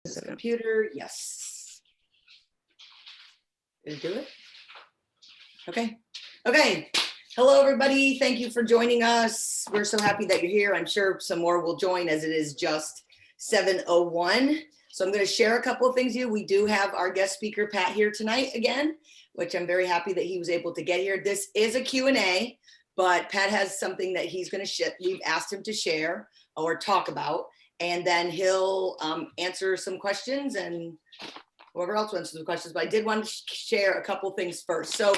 This computer, yes. Did it do it? Okay. Okay. Hello, everybody. Thank you for joining us. We're so happy that you're here. I'm sure some more will join as it is just 7:01. So I'm going to share a couple of things with you. We do have our guest speaker, Pat, here tonight again, which I'm very happy that he was able to get here. This is a Q&A, but Pat has something that he's going to share. We've asked him to share or talk about, and then he'll answer some questions and whoever else wants some questions. But I did want to share a couple things first. So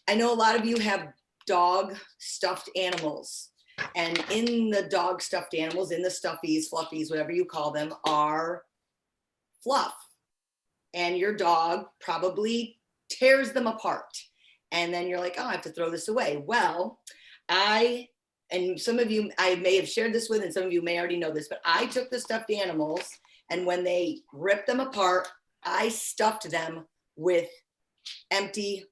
I know a lot of you have dog stuffed animals, and in the dog stuffed animals, in the stuffies, fluffies, whatever you call them, are fluff. And your dog probably tears them apart. And then you're like, oh, I have to throw this away. Well, and some of you I may have shared this with, and some of you may already know this, but I took the stuffed animals, and when they ripped them apart, I stuffed them with empty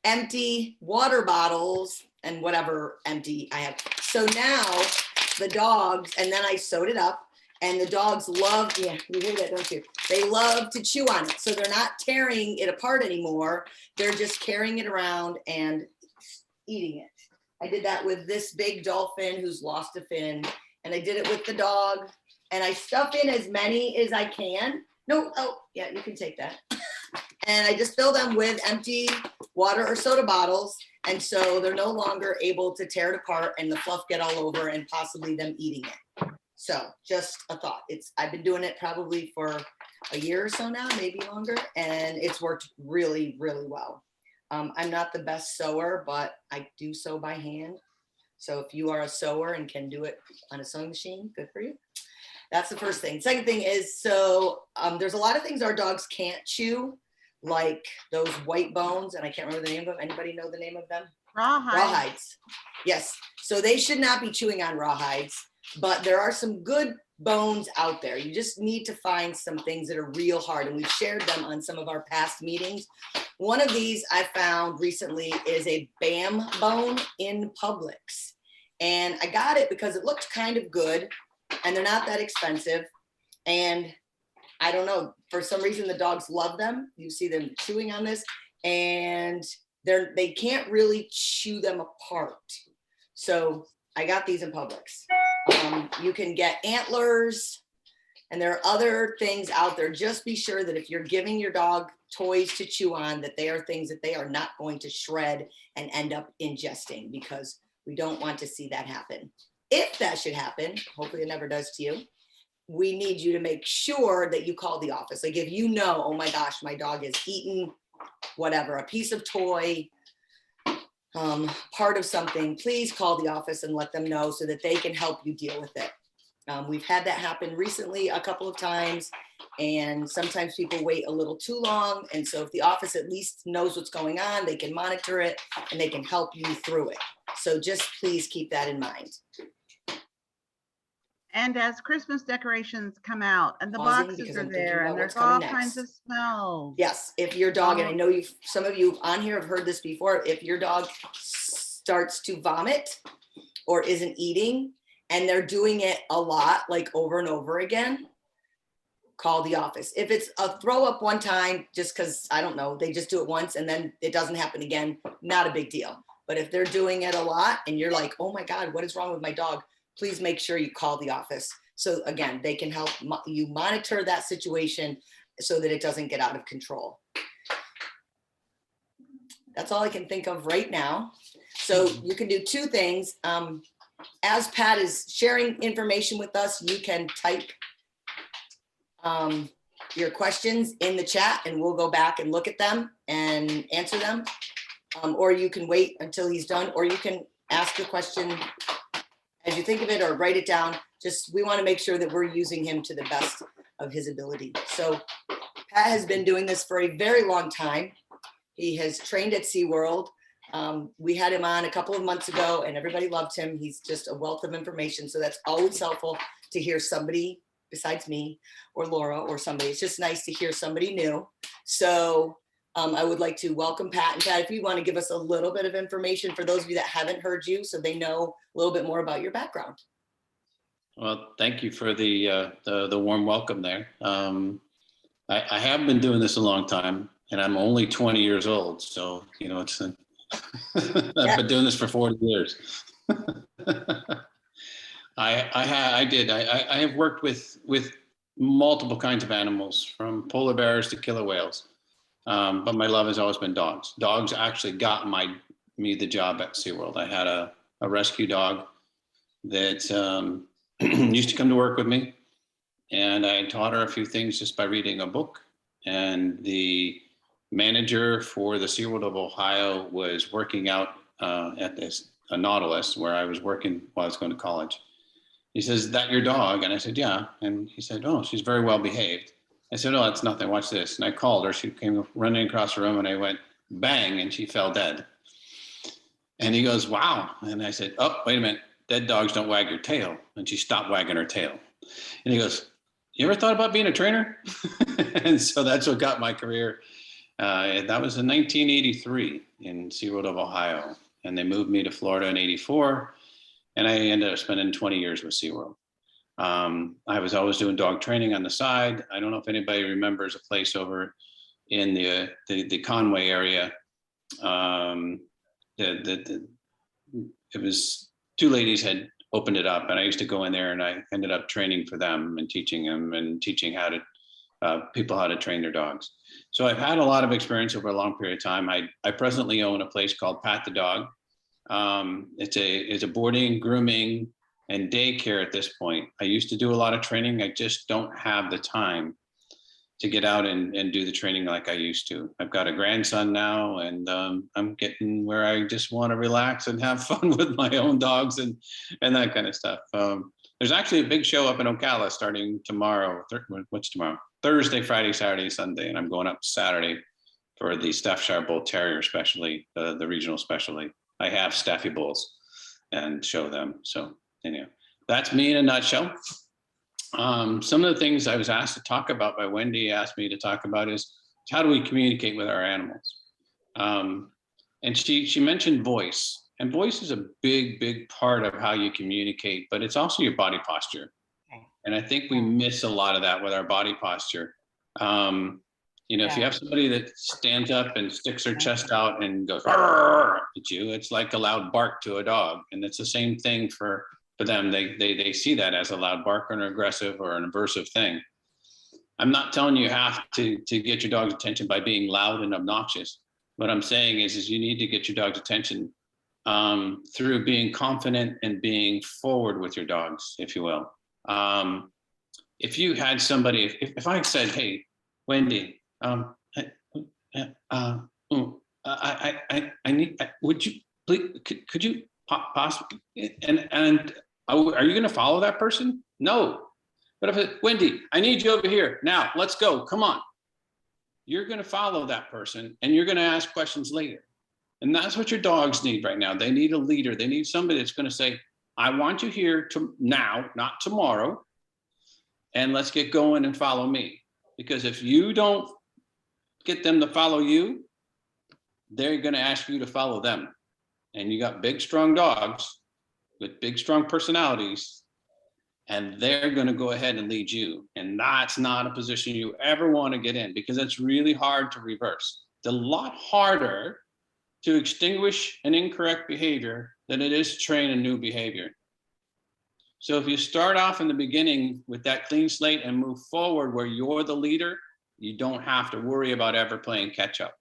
empty water bottles and whatever empty I have. So now the dogs, and then I sewed it up, and the dogs love, yeah, you hear that, don't you? They love to chew on it. So they're not tearing it apart anymore. They're just carrying it around and eating it. I did that with this big dolphin who's lost a fin, and I did it with the dog, and I stuff in as many as I can. No, oh, yeah, you can take that. And I just fill them with empty water or soda bottles. And so they're no longer able to tear it apart and the fluff get all over and possibly them eating it. So just a thought. I've been doing it probably for a year or so now, maybe longer, and it's worked really, really well. I'm not the best sewer, but I do sew by hand. So if you are a sewer and can do it on a sewing machine, good for you. That's the first thing. Second thing is, so there's a lot of things our dogs can't chew, like those white bones, and I can't remember the name of them. Anybody know the name of them? Rawhides. Yes. So they should not be chewing on rawhides, but there are some good bones out there. You just need to find some things that are real hard, and we've shared them on some of our past meetings. One of these I found recently is a BAM bone in Publix, and I got it because it looked kind of good, and they're not that expensive, and I don't know, for some reason the dogs love them. You see them chewing on this, and they can't really chew them apart. So I got these in Publix. You can get antlers, and there are other things out there. Just be sure that if you're giving your dog toys to chew on, that they are things that they are not going to shred and end up ingesting, because we don't want to see that happen. If that should happen, hopefully it never does to you, we need you to make sure that you call the office. Like if you know, oh my gosh, my dog has eaten whatever, a piece of toy, part of something, please call the office and let them know so that they can help you deal with it. We've had that happen recently a couple of times, and sometimes people wait a little too long. And so if the office at least knows what's going on, they can monitor it and they can help you through it. So just please keep that in mind. And as Christmas decorations come out and the boxes are there and there's all kinds of smells. Yes, if your dog, and I know some of you on here have heard this before, if your dog starts to vomit or isn't eating and they're doing it a lot, like over and over again, call the office. If it's a throw up one time, just because, I don't know, they just do it once and then it doesn't happen again, not a big deal. But if they're doing it a lot and you're like, oh my God, what is wrong with my dog? Please make sure you call the office. So again, they can help you monitor that situation so that it doesn't get out of control. That's all I can think of right now. So you can do two things. As Pat is sharing information with us, you can type your questions in the chat and we'll go back and look at them and answer them. Or you can wait until he's done, or you can ask the question as you think of it or write it down. Just, we want to make sure that we're using him to the best of his ability. So Pat has been doing this for a very long time. He has trained at SeaWorld. We had him on a couple of months ago and everybody loved him. He's just a wealth of information. So that's always helpful to hear somebody besides me or Laura or somebody. It's just nice to hear somebody new. So I would like to welcome Pat. And Pat, if you want to give us a little bit of information for those of you that haven't heard you, so they know a little bit more about your background. Well, thank you for the warm welcome there. I have been doing this a long time, and I'm only 20 years old. So, you know, it's I've been doing this for 40 years. I have worked with multiple kinds of animals, from polar bears to killer whales. But my love has always been dogs. Dogs actually got me the job at SeaWorld. I had a rescue dog that used to come to work with me, and I taught her a few things just by reading a book. And the manager for the SeaWorld of Ohio was working out at a Nautilus where I was working while I was going to college. He says, "Is that your dog?" And I said, "Yeah." And he said, "Oh, she's very well behaved." I said, "Oh, it's nothing. Watch this." And I called her. She came running across the room, and I went bang, and she fell dead. And he goes, "Wow." And I said, "Oh, wait a minute. Dead dogs don't wag your tail." And she stopped wagging her tail. And he goes, "You ever thought about being a trainer?" And so that's what got my career. That was in 1983 in SeaWorld of Ohio. And they moved me to Florida in 84. And I ended up spending 20 years with SeaWorld. I was always doing dog training on the side. I don't know if anybody remembers a place over in the Conway area. It was two ladies had opened it up, and I used to go in there, and I ended up training for them and teaching them and teaching how to people how to train their dogs. So I've had a lot of experience over a long period of time. I presently own a place called Pat the Dog. It's a boarding, grooming, and daycare at this point. I used to do a lot of training. I just don't have the time to get out and do the training like I used to. I've got a grandson now, and I'm getting where I just want to relax and have fun with my own dogs and that kind of stuff. There's actually a big show up in Ocala starting tomorrow. What's tomorrow? Thursday, Friday, Saturday, Sunday, and I'm going up Saturday for the Staffordshire Bull Terrier specialty, the regional specialty. I have Staffy Bulls and show them. So anyhow, that's me in a nutshell. Some of the things I was asked to talk about by Wendy, asked me to talk about is how do we communicate with our animals? And she mentioned voice, and voice is a big part of how you communicate, but it's also your body posture. And I think we miss a lot of that with our body posture. You know, if you have somebody that stands up and sticks their chest out and goes at you, it's like a loud bark to a dog. And it's the same thing for them. They see that as a loud bark or an aggressive or an aversive thing. I'm not telling you have to get your dog's attention by being loud and obnoxious. What I'm saying is you need to get your dog's attention through being confident and being forward with your dogs, if you will. If you had somebody, if I said, "Hey, Wendy, I need, would you please, could you possibly, and are you going to follow that person?" No. But if it, "Wendy, I need you over here now, let's go, come on," you're going to follow that person, and you're going to ask questions later. And that's what your dogs need right now. They need a leader. They need somebody that's going to say, "I want you here now, not tomorrow, and let's get going and follow me." Because if you don't get them to follow you, they're going to ask you to follow them. And you got big, strong dogs with big, strong personalities, and they're going to go ahead and lead you. And that's not a position you ever want to get in, because it's really hard to reverse. It's a lot harder to extinguish an incorrect behavior than it is to train a new behavior. So if you start off in the beginning with that clean slate and move forward where you're the leader, you don't have to worry about ever playing catch up.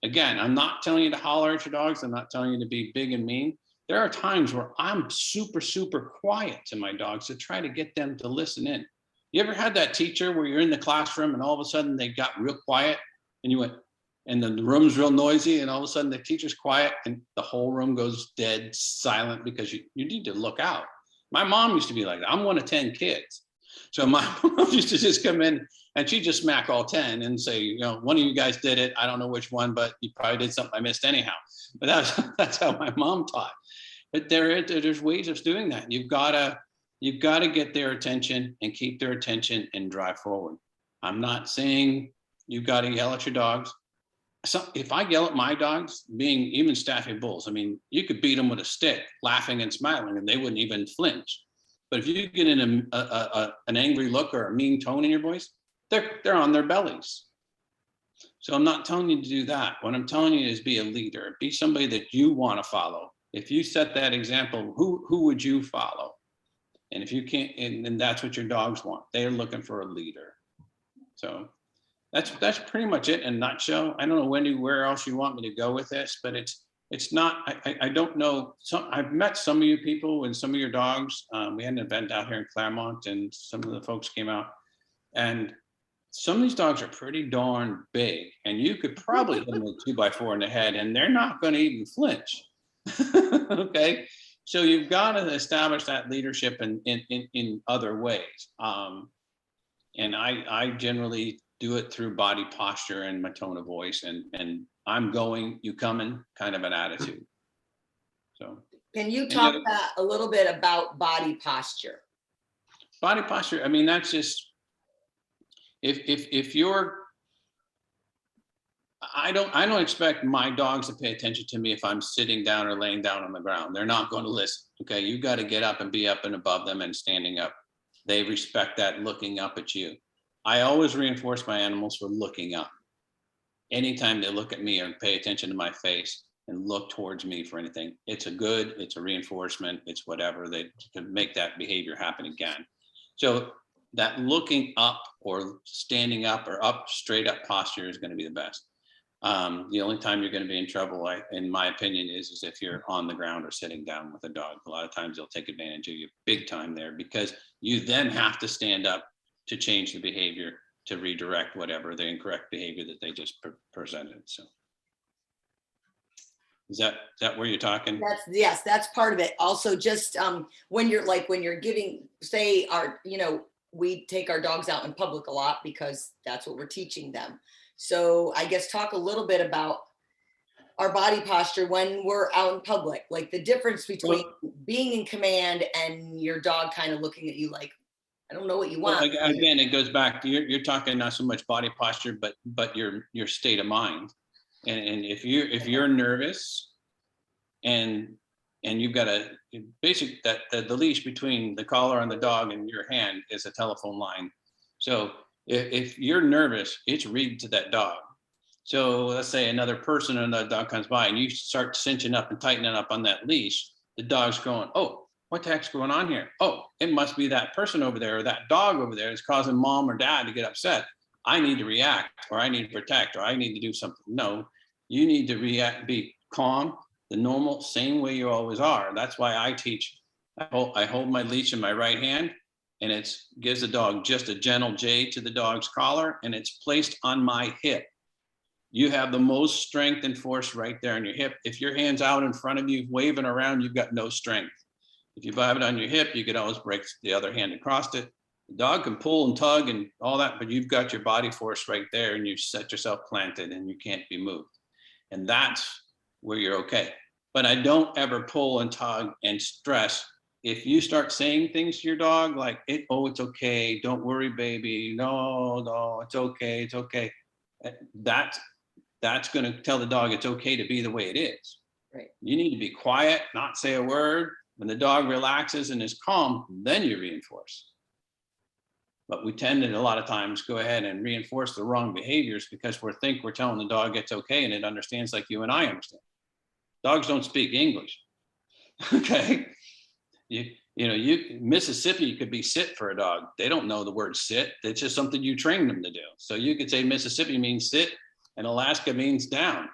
Again, I'm not telling you to holler at your dogs. I'm not telling you to be big and mean. There are times where I'm super quiet to my dogs to try to get them to listen in. You ever had that teacher where you're in the classroom and all of a sudden they got real quiet and you went, and the room's real noisy, and all of a sudden the teacher's quiet and the whole room goes dead silent because you need to look out. My mom used to be like that. I'm one of 10 kids. So my mom used to just come in and she'd just smack all 10 and say, you know, "One of you guys did it. I don't know which one, but you probably did something I missed anyhow." But that's how my mom taught. But there's ways of doing that. You've got to get their attention and keep their attention and drive forward. I'm not saying you've got to yell at your dogs. So if I yell at my dogs, being even Staffy bulls, I mean, you could beat them with a stick, laughing and smiling, and they wouldn't even flinch. But if you get in an angry look or a mean tone in your voice, they're on their bellies. So I'm not telling you to do that. What I'm telling you is be a leader, be somebody that you want to follow. If you set that example, who would you follow? And if you can't, and that's what your dogs want. They're looking for a leader. So that's pretty much it in a nutshell. I don't know, Wendy, where else you want me to go with this, but it's not, I don't know. I've met some of you people and some of your dogs. We had an event out here in Claremont and some of the folks came out, and some of these dogs are pretty darn big, and you could probably hit them with a 2x4 in the head and they're not going to even flinch. Okay. So you've got to establish that leadership in other ways. And I generally do it through body posture and my tone of voice, and I'm going, you coming kind of an attitude. So can you talk a little bit about body posture? Body posture, I mean, that's just, if you're, I don't expect my dogs to pay attention to me if I'm sitting down or laying down on the ground. They're not going to listen. Okay, you got to get up and be up and above them and standing up. They respect that, looking up at you. I always reinforce my animals for looking up. Anytime they look at me or pay attention to my face and look towards me for anything, it's a reinforcement, it's whatever, they can make that behavior happen again. So that looking up or standing up or up, straight up posture is going to be the best. The only time you're going to be in trouble, in my opinion, is if you're on the ground or sitting down with a dog. A lot of times they'll take advantage of you big time there, because you then have to stand up to change the behavior, to redirect whatever the incorrect behavior that they just presented. So is that where you're talking? Yes, that's part of it. Also, just when you're giving, say, we take our dogs out in public a lot because that's what we're teaching them. So I guess talk a little bit about our body posture when we're out in public, like the difference between being in command and your dog kind of looking at you like, I don't know what you want. Well, again, it goes back to you're talking not so much body posture, but your state of mind. And if you're nervous and you've got the leash between the collar on the dog and your hand is a telephone line. So if you're nervous, it's read to that dog. So let's say another person and the dog comes by and you start cinching up and tightening up on that leash, the dog's going, oh, what the heck's going on here? Oh, it must be that person over there or that dog over there is causing mom or dad to get upset. I need to react, or I need to protect, or I need to do something. No, you need to react, be calm, the normal, same way you always are. That's why I teach. I hold my leash in my right hand, and it gives the dog just a gentle J to the dog's collar, and it's placed on my hip. You have the most strength and force right there on your hip. If your hand's out in front of you, waving around, you've got no strength. If you have it on your hip, you could always break the other hand across it. The dog can pull and tug and all that, but you've got your body force right there, and you set yourself planted and you can't be moved. And that's where you're okay. But I don't ever pull and tug and stress. If you start saying things to your dog like, oh, it's okay, don't worry, baby, no, it's okay, it's okay. That's going to tell the dog it's okay to be the way it is. Right. You need to be quiet, not say a word. When the dog relaxes and is calm, then you reinforce. But we tend to a lot of times go ahead and reinforce the wrong behaviors because we think we're telling the dog it's okay and it understands like you and I understand. Dogs don't speak English. Okay. Mississippi could be sit for a dog. They don't know the word sit. It's just something you train them to do. So you could say Mississippi means sit and Alaska means down.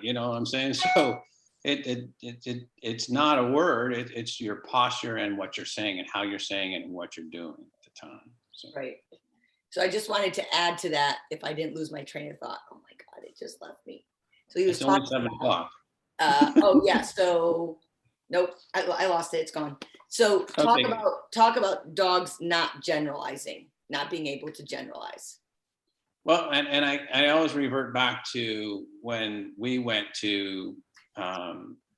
You know what I'm saying? So it's not a word. It's your posture and what you're saying and how you're saying it and what you're doing at the time. So. Right. So I just wanted to add to that, if I didn't lose my train of thought. Oh my God, it just left me. So he was it's only talking 7 o'clock. Oh yeah. So nope, I lost it. It's gone. So talk about dogs not generalizing, not being able to generalize. Well, and I always revert back to when we went to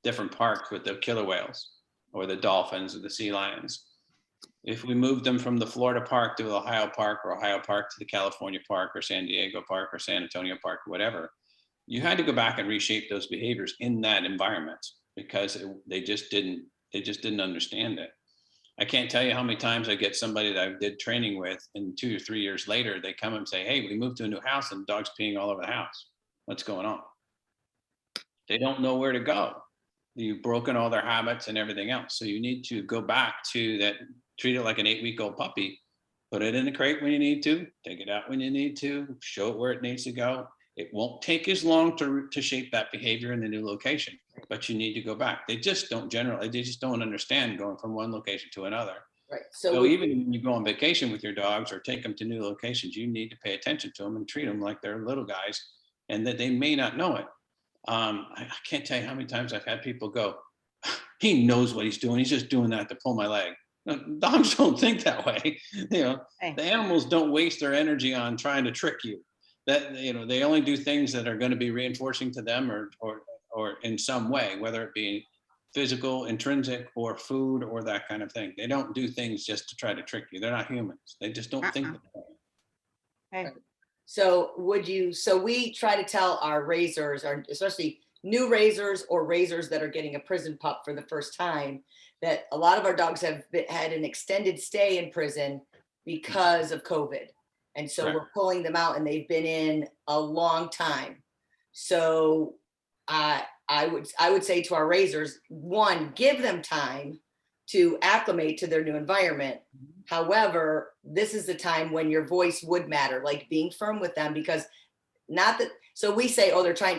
different parks with the killer whales or the dolphins or the sea lions. If we moved them from the Florida park to the Ohio park or Ohio park to the California park or San Diego park or San Antonio park or whatever, you had to go back and reshape those behaviors in that environment because they just didn't understand it. I can't tell you how many times I get somebody that I did training with, and 2 or 3 years later, they come and say, hey, we moved to a new house and the dog's peeing all over the house. What's going on? They don't know where to go. You've broken all their habits and everything else. So you need to go back to that, treat it like an 8-week-old puppy, put it in the crate when you need to, take it out when you need to, show it where it needs to go. It won't take as long to shape that behavior in the new location, but you need to go back. They just don't understand going from one location to another. Right. So even when you go on vacation with your dogs or take them to new locations, you need to pay attention to them and treat them like they're little guys, and that they may not know it. I can't tell you how many times I've had people go, he knows what he's doing. He's just doing that to pull my leg. No, dogs don't think that way. The animals don't waste their energy on trying to trick you. That, they only do things that are going to be reinforcing to them or in some way, whether it be physical, intrinsic, or food, or that kind of thing. They don't do things just to try to trick you. They're not humans. They just don't think that way. Okay. So we try to tell our raisers, especially new raisers or raisers that are getting a prison pup for the first time, that a lot of our dogs have had an extended stay in prison because of COVID. And so we're pulling them out, and they've been in a long time. So I would say to our raisers, one, give them time to acclimate to their new environment. However, this is the time when your voice would matter, like being firm with them, because so we say,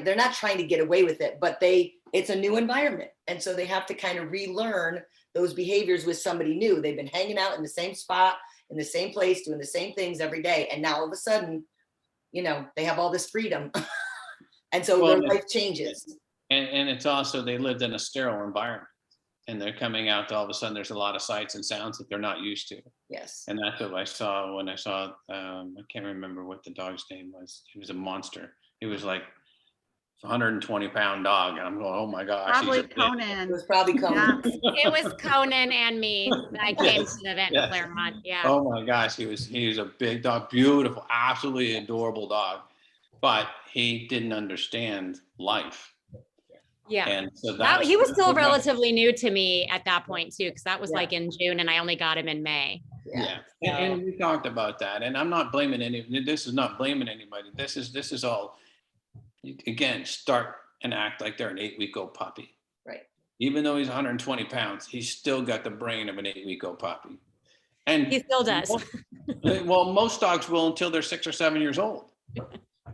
they're not trying to get away with it, but it's a new environment. And so they have to kind of relearn those behaviors with somebody new. They've been hanging out in the same spot, in the same place, doing the same things every day. And now all of a sudden, they have all this freedom. And so their life changes. And it's also, they lived in a sterile environment, and they're coming out to all of a sudden there's a lot of sights and sounds that they're not used to. Yes. And that's what I saw when I saw, I can't remember what the dog's name was. He was a monster. He was like 120-pound dog. And I'm going, oh my gosh. Probably Conan. It was probably Conan. It was Conan and me. I came to the event in Claremont. Yeah. Oh my gosh. He was a big dog, beautiful, absolutely adorable dog, but he didn't understand life. Yeah. And so he was still relatively new to me at that point too, because that was like in June and I only got him in May. Yeah. And we talked about that. And I'm not blaming this is not blaming anybody. This is all, again, start and act like they're an 8-week-old puppy. Right. Even though he's 120 pounds, he's still got the brain of an 8-week-old puppy. And he still does. Well, most dogs will until they're 6 or 7 years old.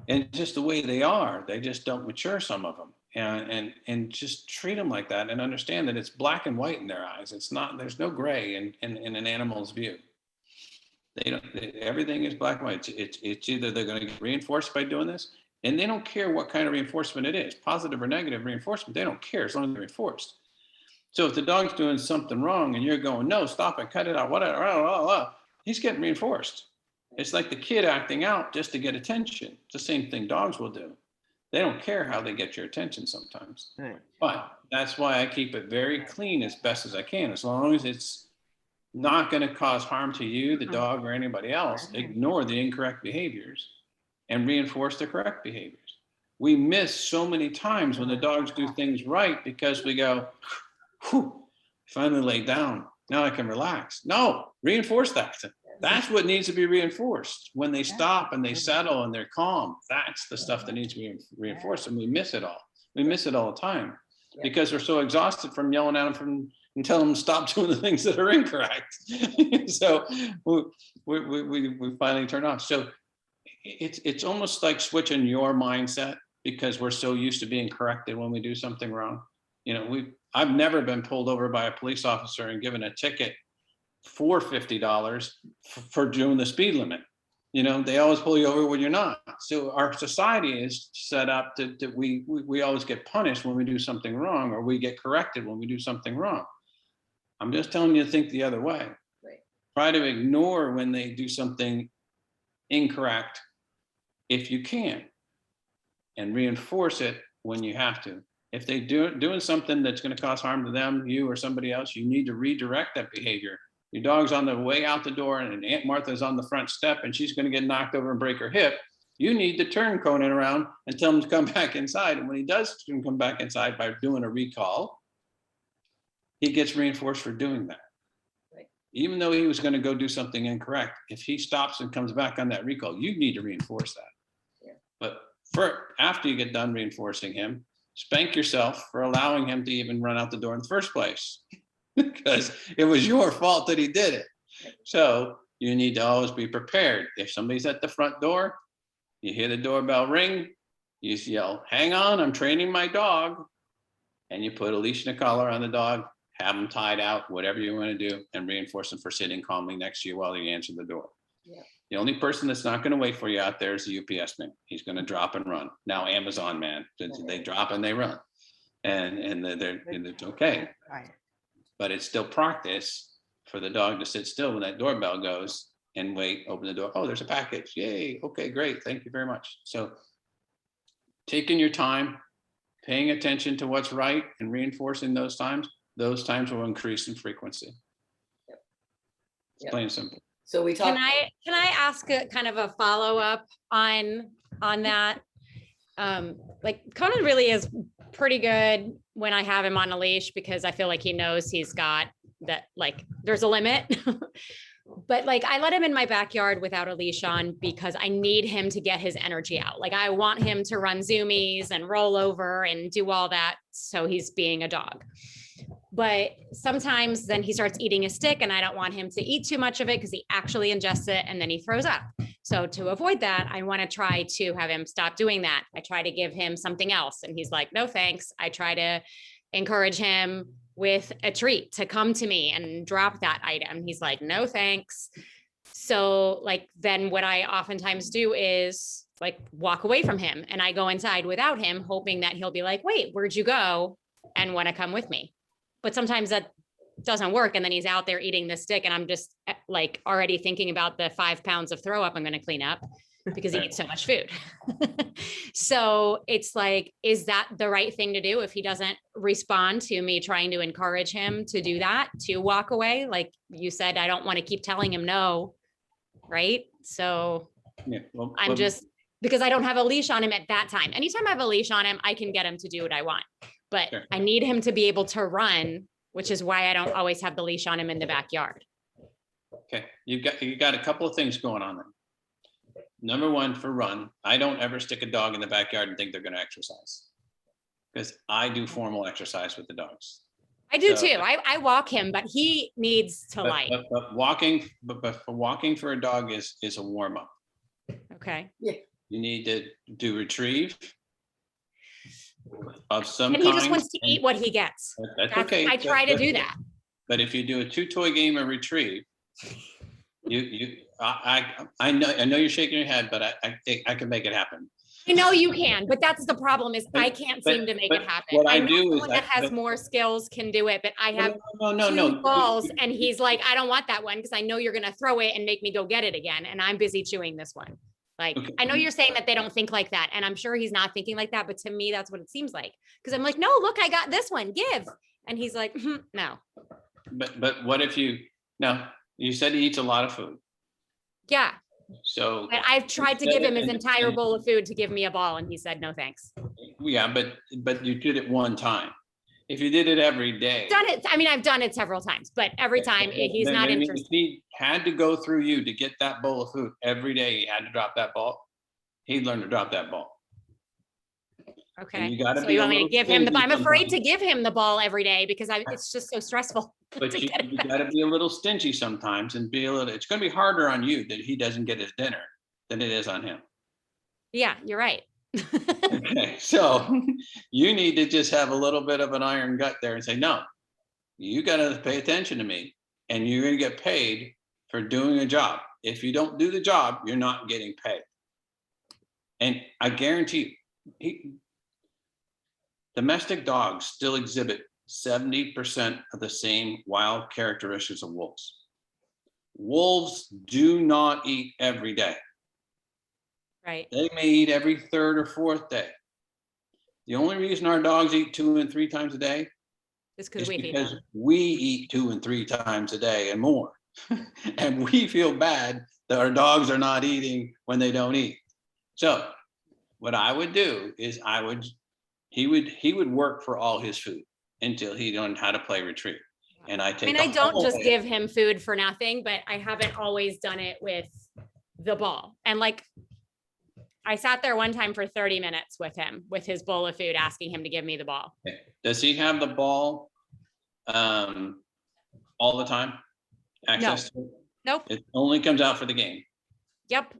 And just the way they are, they just don't mature, some of them. And just treat them like that and understand that it's black and white in their eyes. It's not, there's no gray in an animal's view. Everything is black and white. It's either they're going to get reinforced by doing this, and they don't care what kind of reinforcement it is, positive or negative reinforcement. They don't care as long as they're reinforced. So if the dog's doing something wrong and you're going, no, stop it, cut it out, whatever, he's getting reinforced. It's like the kid acting out just to get attention. It's the same thing dogs will do. They don't care how they get your attention sometimes. Right. But that's why I keep it very clean as best as I can. As long as it's not going to cause harm to you, the dog, or anybody else, ignore the incorrect behaviors and reinforce the correct behaviors. We miss so many times when the dogs do things right because we go, whew, finally laid down. Now I can relax. No, reinforce that. That's what needs to be reinforced. When they stop and they settle and they're calm, that's the stuff that needs to be reinforced. And we miss it all. We miss it all the time because we're so exhausted from yelling at them and telling them to stop doing the things that are incorrect. So we finally turn off. So it's almost like switching your mindset because we're so used to being corrected when we do something wrong. I've never been pulled over by a police officer and given a ticket for $50 for doing the speed limit. They always pull you over when you're not. So our society is set up to we always get punished when we do something wrong, or we get corrected when we do something wrong. I'm just telling you to think the other way. Right. Try to ignore when they do something incorrect if you can, and reinforce it when you have to. If they doing something that's going to cause harm to them, you, or somebody else, you need to redirect that behavior. Your dog's on the way out the door and Aunt Martha's on the front step and she's going to get knocked over and break her hip. You need to turn Conan around and tell him to come back inside. And when he does come back inside by doing a recall, he gets reinforced for doing that. Right. Even though he was going to go do something incorrect, if he stops and comes back on that recall, you need to reinforce that. Yeah. But after you get done reinforcing him, spank yourself for allowing him to even run out the door in the first place, because it was your fault that he did it. So you need to always be prepared. If somebody's at the front door, you hear the doorbell ring, you yell, "Hang on, I'm training my dog." And you put a leash and a collar on the dog, have them tied out, whatever you want to do, and reinforce them for sitting calmly next to you while you answer the door. Yeah. The only person that's not going to wait for you out there is the UPS man. He's going to drop and run. Now Amazon man, they drop and they run, and it's okay. Right. But it's still practice for the dog to sit still when that doorbell goes and wait, open the door. Oh, there's a package. Yay. Okay, great. Thank you very much. So taking your time, paying attention to what's right and reinforcing those times will increase in frequency. Yep. It's plain and simple. So we talked. Can I ask a kind of a follow-up on that? Like Conan really is pretty good when I have him on a leash, because I feel like he knows he's got that, like there's a limit. But like I let him in my backyard without a leash on because I need him to get his energy out. Like I want him to run zoomies and roll over and do all that. So he's being a dog. But sometimes then he starts eating a stick and I don't want him to eat too much of it because he actually ingests it and then he throws up. So to avoid that, I want to try to have him stop doing that. I try to give him something else and he's like, no, thanks. I try to encourage him with a treat to come to me and drop that item. He's like, no, thanks. So like, then what I oftentimes do is like walk away from him and I go inside without him, hoping that he'll be like, wait, where'd you go? And want to come with me. But sometimes that doesn't work. And then he's out there eating the stick and I'm just like already thinking about the 5 pounds of throw up I'm going to clean up because he eats so much food. So it's like, is that the right thing to do if he doesn't respond to me trying to encourage him to do that, to walk away? Like you said, I don't want to keep telling him no, right? So Yeah, well, I'm just, because I don't have a leash on him at that time. Anytime I have a leash on him, I can get him to do what I want, but Sure. I need him to be able to run, which is why I don't always have the leash on him in the backyard. Okay, you got a couple of things going on there. Number one, for run, I don't ever stick a dog in the backyard and think they're going to exercise, because I do formal exercise with the dogs. I do So- too. I walk him, but he needs to But walking for a dog is a warm up. Okay. You need to do retrieve of some And kind. he just wants to eat what he gets. That's okay. I try to do that. But if you do a 2-toy game of retrieve, I know you're shaking your head, but I think I can make it happen. I know you can, but that's the problem is I can't seem to make it happen. What I know do is someone that has more skills can do it, but I have two balls and he's like, I don't want that one because I know you're going to throw it and make me go get it again. And I'm busy chewing this one. Like, Okay. I know you're saying that they don't think like that. And I'm sure he's not thinking like that. But to me, that's what it seems like. Because I'm like, no, look, I got this one, give. And he's like, no. But what if you said he eats a lot of food. Yeah. So. But I've tried to give him his entire bowl of food to give me a ball. And he said, no, thanks. Yeah, but you did it one time. If you did it every day. I've done it several times, but every time he's not interested. If he had to go through you to get that bowl of food every day, he had to drop that ball. He'd learn to drop that ball. Okay. You gotta so be you a want me to little give him the, I'm afraid stingy to give him the ball every day because it's just so stressful. But you gotta be a little stingy sometimes and it's gonna be harder on you that he doesn't get his dinner than it is on him. Yeah, you're right. Okay, so you need to just have a little bit of an iron gut there and say, no, you gotta pay attention to me and you're gonna get paid for doing a job. If you don't do the job, you're not getting paid. And I guarantee you, domestic dogs still exhibit 70% of the same wild characteristics of wolves. Wolves do not eat every day. Right. They may eat every third or fourth day. The only reason our dogs eat 2 and 3 times a day Just is because because we eat 2 and 3 times a day and more. And we feel bad that our dogs are not eating when they don't eat. So what I would do is he would work for all his food until he learned how to play retrieve. And I take. I don't just give him food for nothing, but I haven't always done it with the ball. And like, I sat there one time for 30 minutes with him, with his bowl of food, asking him to give me the ball. Does he have the ball all the time? Access to it? Nope. It only comes out for the game. Yep.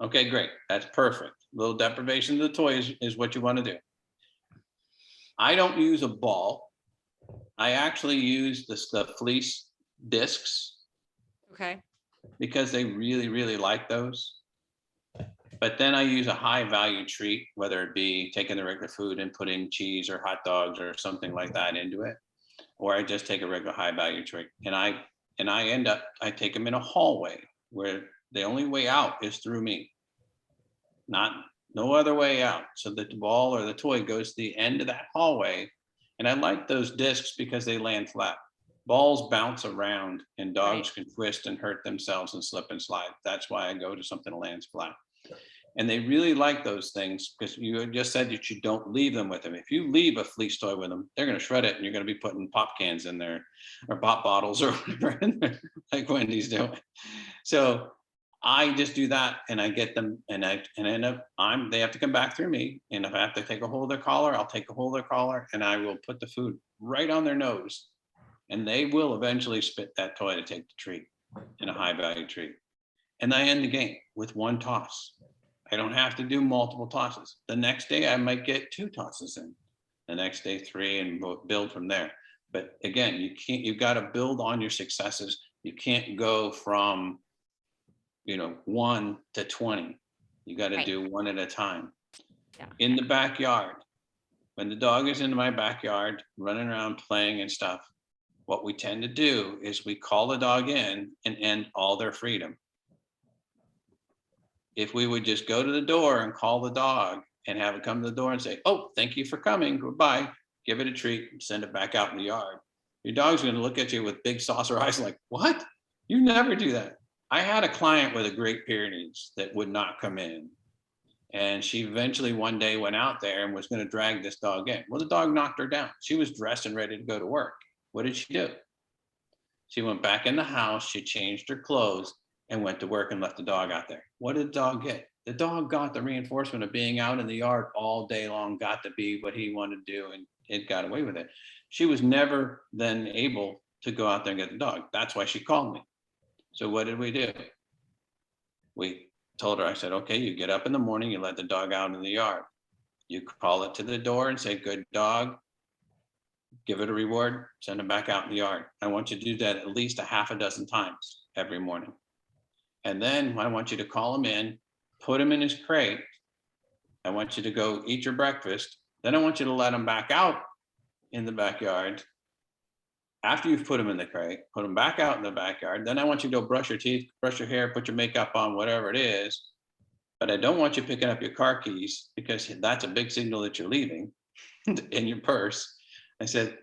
Okay, great. That's perfect. Little deprivation of the toy is what you want to do. I don't use a ball. I actually use the fleece discs. Okay. Because they really, really like those. But then I use a high value treat, whether it be taking the regular food and putting cheese or hot dogs or something like that into it, or I just take a regular high value treat. And I take them in a hallway where the only way out is through me. No other way out. So that the ball or the toy goes to the end of that hallway. And I like those discs because they land flat. Balls bounce around and dogs can twist and hurt themselves and slip and slide. That's why I go to something that lands flat. And they really like those things because you just said that you don't leave them with them. If you leave a fleece toy with them, they're going to shred it and you're going to be putting pop cans in there or pop bottles or whatever in there, like Wendy's doing. So I just do that and I get them and end up, they have to come back through me. And if I have to take a hold of their collar, I'll take a hold of their collar and I will put the food right on their nose. And they will eventually spit that toy to take the treat in a high value treat. And I end the game with one toss. I don't have to do multiple tosses. The next day I might get 2 tosses in. The next day 3 and build from there. But again, you've got to build on your successes. You can't go from 1 to 20. You got to do one at a time. Yeah. In the backyard, when the dog is in my backyard, running around playing and stuff, what we tend to do is we call the dog in and end all their freedom. If we would just go to the door and call the dog and have it come to the door and say, oh, thank you for coming, goodbye, give it a treat, and send it back out in the yard. Your dog's going to look at you with big saucer eyes like, what? You never do that. I had a client with a Great Pyrenees that would not come in. And she eventually one day went out there and was going to drag this dog in. Well, the dog knocked her down. She was dressed and ready to go to work. What did she do? She went back in the house, she changed her clothes and went to work and left the dog out there. What did the dog get? The dog got the reinforcement of being out in the yard all day long, got to be what he wanted to do, and it got away with it. She was never then able to go out there and get the dog. That's why she called me. So what did we do? We told her, I said, okay, you get up in the morning, you let the dog out in the yard. You call it to the door and say, good dog, give it a reward, send it back out in the yard. I want you to do that at least a half a dozen times every morning. And then I want you to call him in, put him in his crate. I want you to go eat your breakfast. Then I want you to let him back out in the backyard. After you've put him in the crate, put him back out in the backyard. Then I want you to go brush your teeth, brush your hair, put your makeup on, whatever it is. But I don't want you picking up your car keys because that's a big signal that you're leaving in your purse. I said,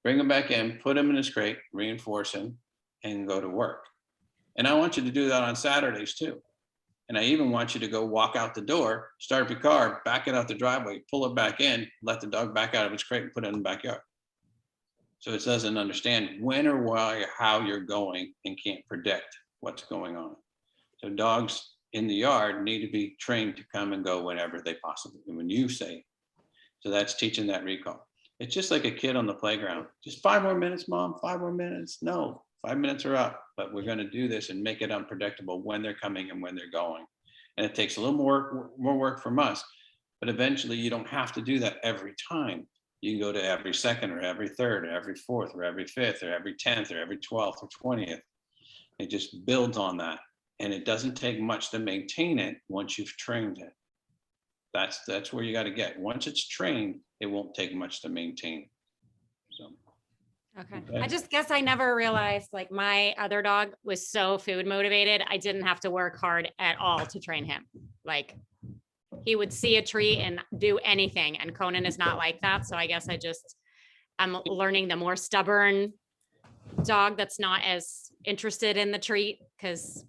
bring him back in, put him in his crate, reinforce him, and go to work. And I want you to do that on Saturdays too. And I even want you to go walk out the door, start your car, back it out the driveway, pull it back in, let the dog back out of its crate and put it in the backyard. So it doesn't understand when or why or how you're going and can't predict what's going on. So dogs in the yard need to be trained to come and go whenever they possibly, when you say. So that's teaching that recall. It's just like a kid on the playground. Just 5 more minutes, mom, 5 more minutes. No, 5 minutes are up, but we're going to do this and make it unpredictable when they're coming and when they're going. And it takes a little more work from us, but eventually you don't have to do that every time. You can go to every second or every third or every fourth or every fifth or every 10th or every 12th or 20th. It just builds on that. And it doesn't take much to maintain it once you've trained it. That's where you got to get. Once it's trained, it won't take much to maintain. So. Okay. I just guess I never realized like my other dog was so food motivated. I didn't have to work hard at all to train him. Like he would see a treat and do anything. And Conan is not like that. So I guess I'm learning the more stubborn dog that's not as interested in the treat because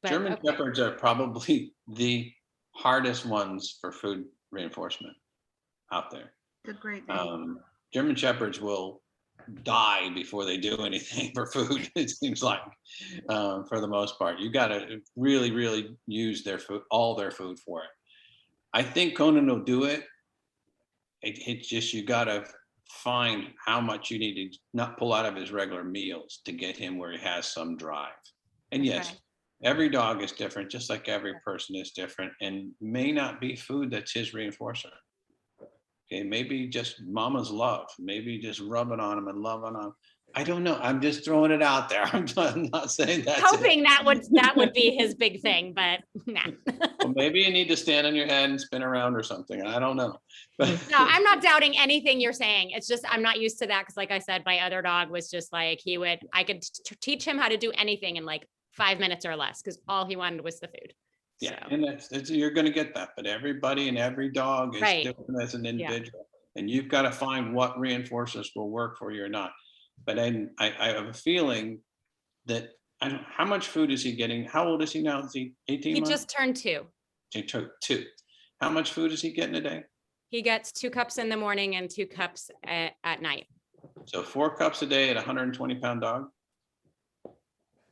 German Shepherds are probably the hardest ones for food reinforcement out there. It's a great name. German Shepherds will die before they do anything for food, it seems like, for the most part. You got to really, really use their food, all their food for it. I think Conan will do it. It's just, you got to find how much you need to not pull out of his regular meals to get him where he has some drive. And yes, Okay. every dog is different, just like every person is different, and may not be food that's his reinforcer. Okay, maybe just mama's love, maybe just rubbing on him and loving on him. I don't know. I'm just throwing it out there. I'm not saying that's Hoping it. that would be his big thing, but nah. Well, maybe you need to stand on your head and spin around or something. I don't know. But No, I'm not doubting anything you're saying. It's just, I'm not used to that. Cause like I said, my other dog was just like, I could teach him how to do anything in like 5 minutes or less. Cause all he wanted was the food. yeah, So, and you're going to get that, but everybody and every dog is Right. different as an individual, and you've got to find what reinforcers will work for you or not. But then I have a feeling that how much food is he getting? How old is he now? Is he 18 he months? just turned 2. He took 2. How much food is he getting a day? He gets 2 cups in the morning and 2 cups at night. So 4 cups a day at a 120-pound dog.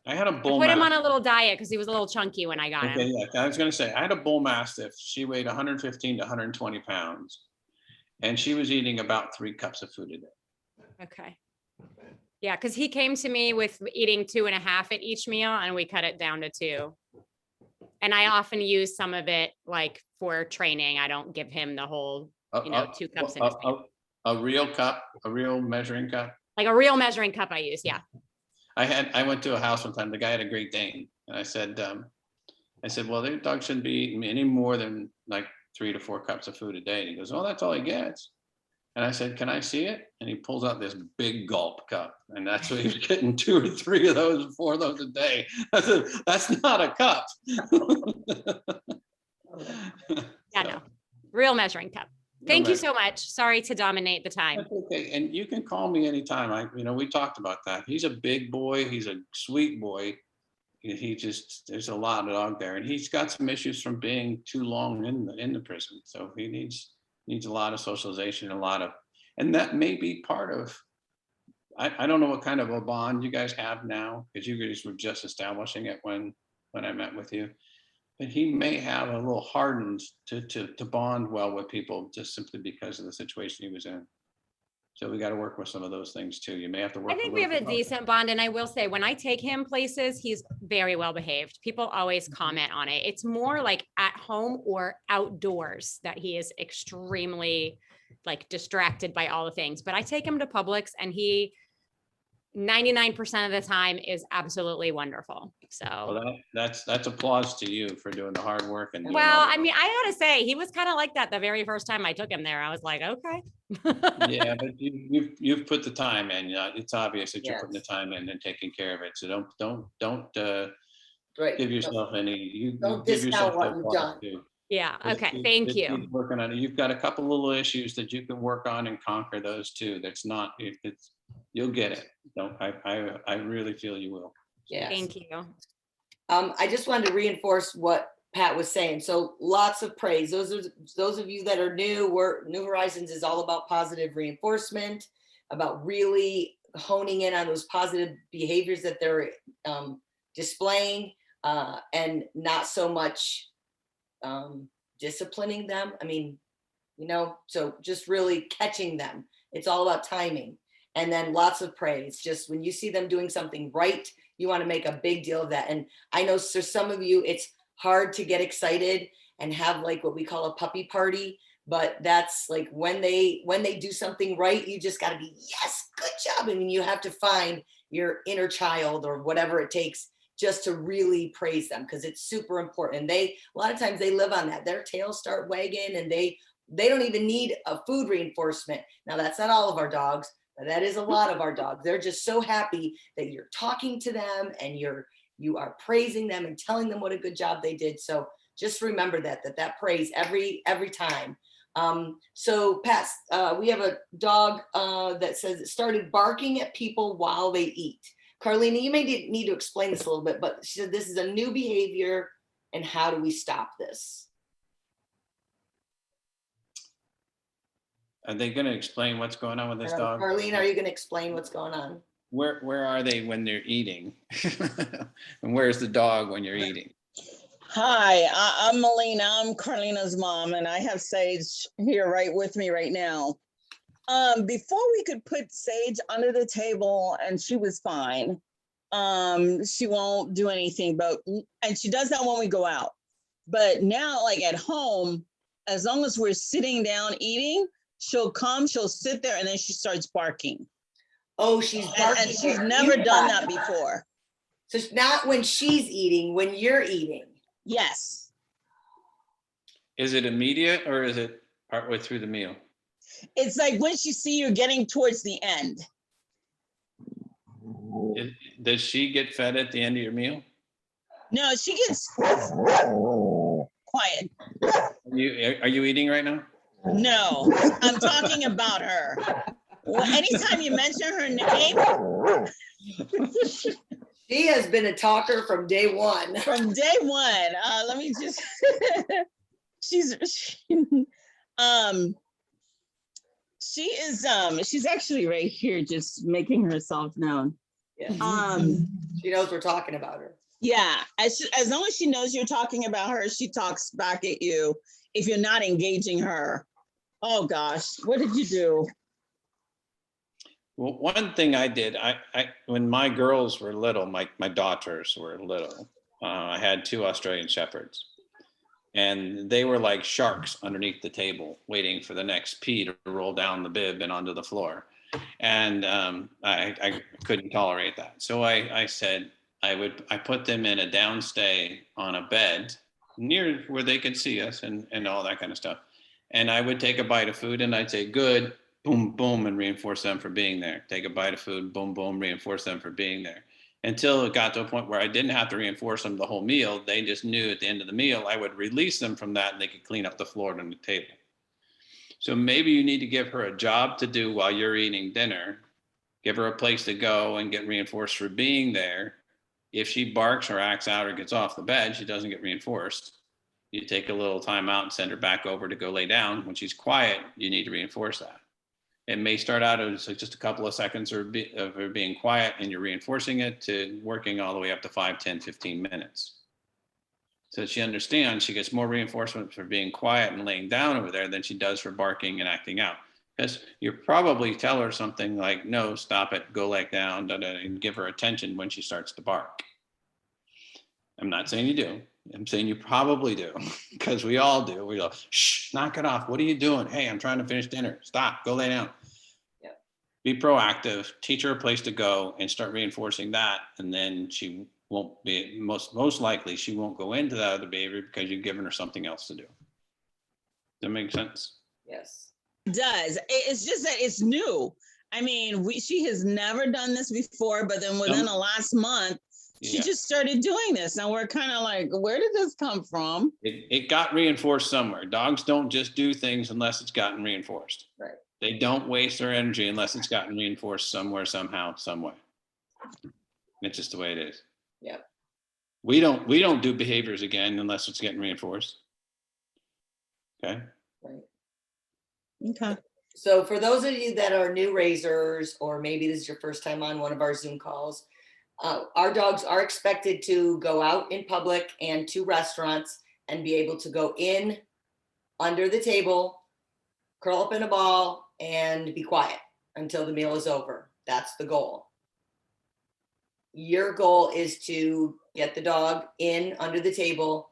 I had a bull Put him mastiff. on a little diet because he was a little chunky when I got Okay, him. yeah, I was going to say, I had a bull mastiff. She weighed 115 to 120 pounds, and she was eating about 3 cups of food a day. Okay. Yeah, because he came to me with eating 2.5 at each meal, and we cut it down to 2. And I often use some of it like for training. I don't give him the whole, 2 cups in his meal. A real cup, a real measuring cup. Like a real measuring cup I use. Yeah. I went to a house one time. The guy had a Great Dane, and I said, well, their dog shouldn't be eating any more than like 3 to 4 cups of food a day. And he goes, oh, that's all he gets. And I said, can I see it? And he pulls out this big gulp cup, and that's what he was getting 2 or 3 of those, 4 of those a day. I said, that's not a cup. Yeah, no. Real measuring cup. Thank you so much. Sorry to dominate the time. That's okay. And you can call me anytime. We talked about that. He's a big boy. He's a sweet boy. There's a lot of dog there, and he's got some issues from being too long in the prison. So he needs a lot of socialization, and that may be part of, I don't know what kind of a bond you guys have now, because you guys were just establishing it when I met with you. But he may have a little hardened to bond well with people just simply because of the situation he was in. So we got to work with some of those things too. You may have to work. I think we have a decent bond. And I will say, when I take him places, he's very well behaved. People always comment on it. It's more like at home or outdoors that he is extremely like distracted by all the things. But I take him to Publix, and he 99% of the time is absolutely wonderful. So Well, that's applause to you for doing the hard work. And I mean, I gotta say, he was kind of like that the very first time I took him there. I was like, okay. Yeah, but you've put the time in. It's obvious that you're putting the time in and taking care of it. So don't give yourself any. Don't discount what you've done. Yeah. Okay. Thank you. Keep working on it. You've got a couple little issues that you can work on and conquer those too. You'll get it. I really feel you will. Yes. Thank you. I just wanted to reinforce what Pat was saying. So lots of praise. Those of you that are new, New Horizons is all about positive reinforcement, about really honing in on those positive behaviors that they're displaying, and not so much disciplining them. I mean, so just really catching them. It's all about timing. And then lots of praise. Just when you see them doing something right, you want to make a big deal of that. And I know for some of you, it's hard to get excited and have like what we call a puppy party. But that's like when they do something right, you just got to be, yes, good job. I mean, you have to find your inner child or whatever it takes just to really praise them, because it's super important. And a lot of times they live on that. Their tails start wagging, and they don't even need a food reinforcement. Now, that's not all of our dogs. That is a lot of our dogs. They're just so happy that you're talking to them and you are praising them and telling them what a good job they did. So just remember that praise every time. So Pat, we have a dog that says it started barking at people while they eat. Carlina, you may need to explain this a little bit, but she said this is a new behavior, and how do we stop this? Are they going to explain what's going on with this dog? Carlene, are you going to explain what's going on? Where are they when they're eating? And where's the dog when you're eating? Hi, I'm Melina. I'm Carlina's mom, and I have Sage here right with me right now. Before we could put Sage under the table, and she was fine. She won't do anything, and she does that when we go out. But now, like at home, as long as we're sitting down eating, she'll come, she'll sit there, and then she starts barking. Oh, she's barking. And she's never done that before. So it's not when she's eating, when you're eating. Yes. Is it immediate or is it partway through the meal? It's like when she see you getting towards the end. Does she get fed at the end of your meal? No, she gets quiet. Are you eating right now? No, I'm talking about her. Well, anytime you mention her name. She has been a talker from day one. From day one. Let me just, she's actually right here just making herself known. Yeah. She knows we're talking about her. Yeah, as long as she knows you're talking about her, she talks back at you if you're not engaging her. Oh gosh, what did you do? Well, one thing I did, I when my girls were little, my daughters were little, I had 2 Australian Shepherds, and they were like sharks underneath the table, waiting for the next pee to roll down the bib and onto the floor. And I couldn't tolerate that. So I said I put them in a downstay on a bed near where they could see us and all that kind of stuff. And I would take a bite of food and I'd say, good, boom, boom, and reinforce them for being there. Take a bite of food, boom, boom, reinforce them for being there. Until it got to a point where I didn't have to reinforce them the whole meal. They just knew at the end of the meal, I would release them from that and they could clean up the floor and the table. So maybe you need to give her a job to do while you're eating dinner. Give her a place to go and get reinforced for being there. If she barks or acts out or gets off the bed, she doesn't get reinforced. You take a little time out and send her back over to go lay down. When she's quiet, you need to reinforce that. It may start out as just a couple of seconds of her being quiet and you're reinforcing it to working all the way up to 5, 10, 15 minutes. So that she understands, she gets more reinforcement for being quiet and laying down over there than she does for barking and acting out. Because you probably tell her something like, no, stop it, go lay down, and give her attention when she starts to bark. I'm not saying you do. I'm saying you probably do, because we all do. We go, shh, knock it off. What are you doing? Hey, I'm trying to finish dinner. Stop, go lay down. Yeah. Be proactive, teach her a place to go and start reinforcing that. And then she won't be, most likely she won't go into that other behavior because you've given her something else to do. Does that make sense? Yes. It does. It's just that it's new. I mean, she has never done this before, but then within the last month, she just started doing this. And we're kind of like, where did this come from? It got reinforced somewhere. Dogs don't just do things unless it's gotten reinforced. Right. They don't waste their energy unless it's gotten reinforced somewhere, somehow, some way. It's just the way it is. Yep. We don't do behaviors again unless it's getting reinforced. Okay. Right. Okay. So for those of you that are new raisers, or maybe this is your first time on one of our Zoom calls, our dogs are expected to go out in public and to restaurants and be able to go in under the table, curl up in a ball, and be quiet until the meal is over. That's the goal. Your goal is to get the dog in under the table,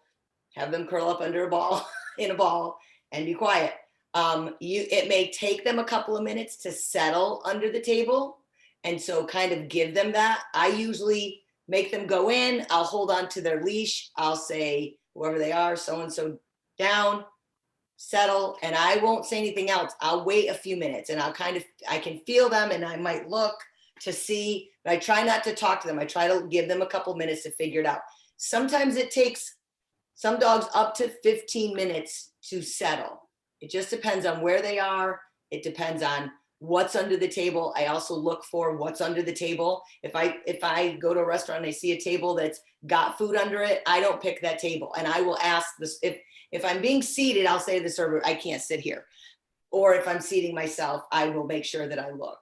have them curl up under a ball, in a ball, and be quiet. It may take them a couple of minutes to settle under the table. And so kind of give them that. I usually make them go in. I'll hold on to their leash. I'll say, whoever they are, so-and-so down, settle. And I won't say anything else. I'll wait a few minutes and I can feel them and I might look to see, but I try not to talk to them. I try to give them a couple minutes to figure it out. Sometimes it takes some dogs up to 15 minutes to settle. It just depends on where they are. It depends on what's under the table. I also look for what's under the table. If I go to a restaurant and I see a table that's got food under it, I don't pick that table. And I will ask this, if I'm being seated, I'll say to the server, I can't sit here. or if I'm seating myself, I will make sure that I look,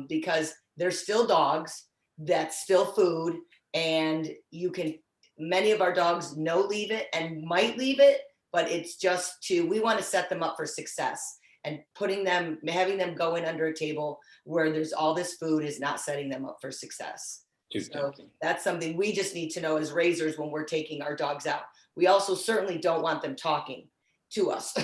because they're still dogs. That's still food. And many of our dogs know leave it and might leave it, but it's just we want to set them up for success, and having them go in under a table where there's all this food is not setting them up for success. So that's something we just need to know as raisers when we're taking our dogs out. We also certainly don't want them talking to us.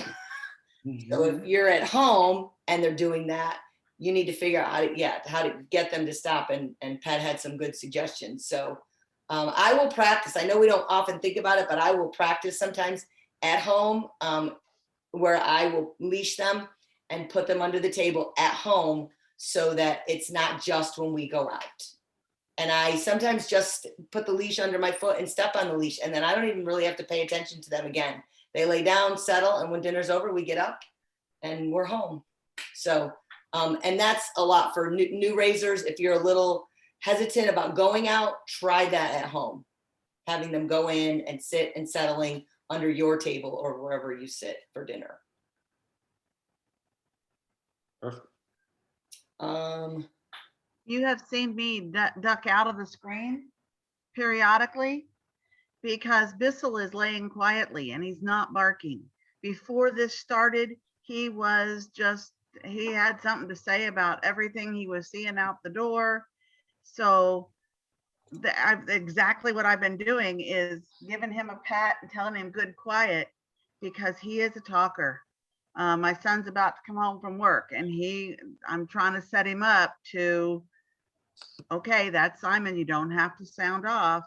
So if you're at home and they're doing that, you need to figure out how to get them to stop. And Pat had some good suggestions. So I will practice. I know we don't often think about it, but I will practice sometimes at home, where I will leash them and put them under the table at home, so that it's not just when we go out. And I sometimes just put the leash under my foot and step on the leash, and then I don't even really have to pay attention to them again. They lay down, settle, and when dinner's over, we get up and we're home. So, and that's a lot for new raisers. If you're a little hesitant about going out, try that at home. Having them go in and sit and settling under your table or wherever you sit for dinner. Perfect. You have seen me duck out of the screen periodically because Bissell is laying quietly and he's not barking. Before this started, he had something to say about everything he was seeing out the door. So exactly what I've been doing is giving him a pat and telling him good quiet, because he is a talker. My son's about to come home from work, and I'm trying to set him up to, okay, that's Simon. You don't have to sound off,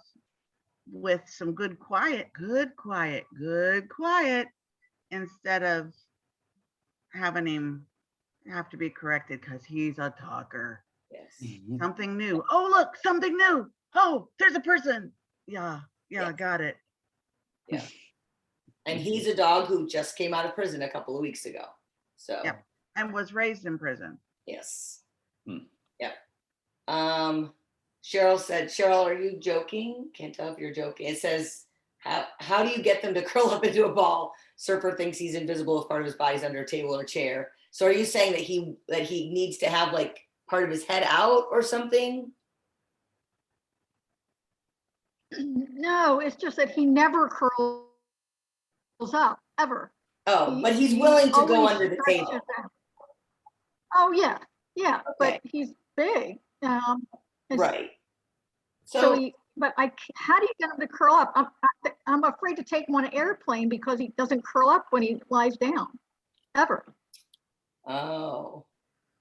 with some good quiet, instead of having him have to be corrected because he's a talker. Yes. Something new. Oh, look, something new. Oh, there's a person. Yeah, got it. Yeah. And he's a dog who just came out of prison a couple of weeks ago. So. Yep. And was raised in prison. Yes. Yep. Cheryl said, Cheryl, are you joking? Can't tell if you're joking. It says, how do you get them to curl up into a ball? Surfer thinks he's invisible if part of his body's under a table or chair. So are you saying that he needs to have like part of his head out or something? No, it's just that he never curls up, ever. Oh, but he's willing to go always under the stretches table. out. Oh, yeah, Okay. but he's big. Right. How do you get him to curl up? I'm afraid to take him on an airplane because he doesn't curl up when he lies down, ever. Oh.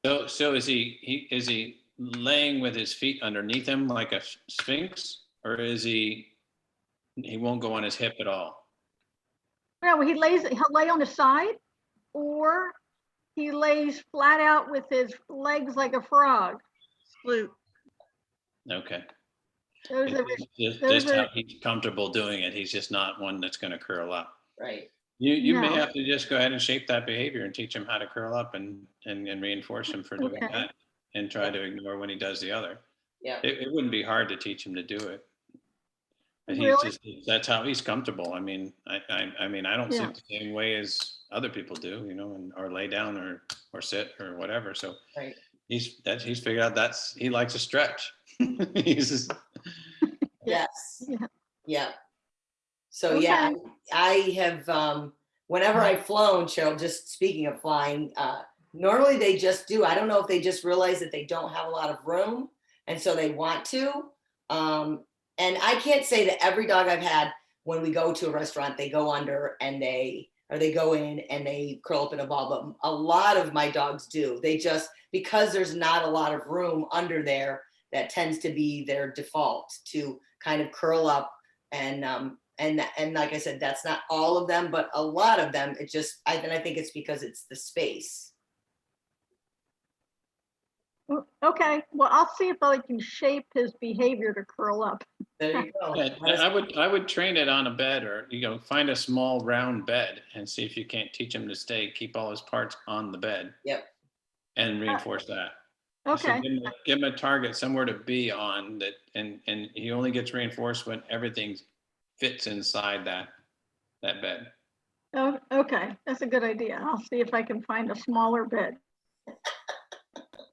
So is he laying with his feet underneath him like a sphinx, or is he won't go on his hip at all? No, he'll lay on his side, or he lays flat out with his legs like a frog. Flute. Okay. Those are Just how he's comfortable doing it. He's just not one that's going to curl up. Right. You may No. have to just go ahead and shape that behavior and teach him how to curl up and reinforce him for doing Okay. that, and try to ignore when he does the other. Yeah. It wouldn't be hard to teach him to do it. But Really? that's how he's comfortable. I mean, I don't Yeah. sit the same way as other people do, or lay down or sit or whatever. So Right. he's figured out he likes to stretch. He's just, Yes. Yeah. Yeah. So Okay. yeah, I have, whenever I've flown, Cheryl, just speaking of flying, normally they just do, I don't know if they just realize that they don't have a lot of room, and so they want to. And I can't say that every dog I've had, when we go to a restaurant, they go under and they go in and they curl up in a ball, but a lot of my dogs do. They just, because there's not a lot of room under there, that tends to be their default, to kind of curl up. And like I said, that's not all of them, but a lot of them, I think it's because it's the space. Okay, well, I'll see if I can shape his behavior to curl up. There you go. yeah, I would train it on a bed, or find a small round bed and see if you can't teach him to keep all his parts on the bed. Yep. And reinforce that. Okay. So give him a target somewhere to be on that, and he only gets reinforced when everything fits inside that bed. Oh, okay, that's a good idea. I'll see if I can find a smaller bed.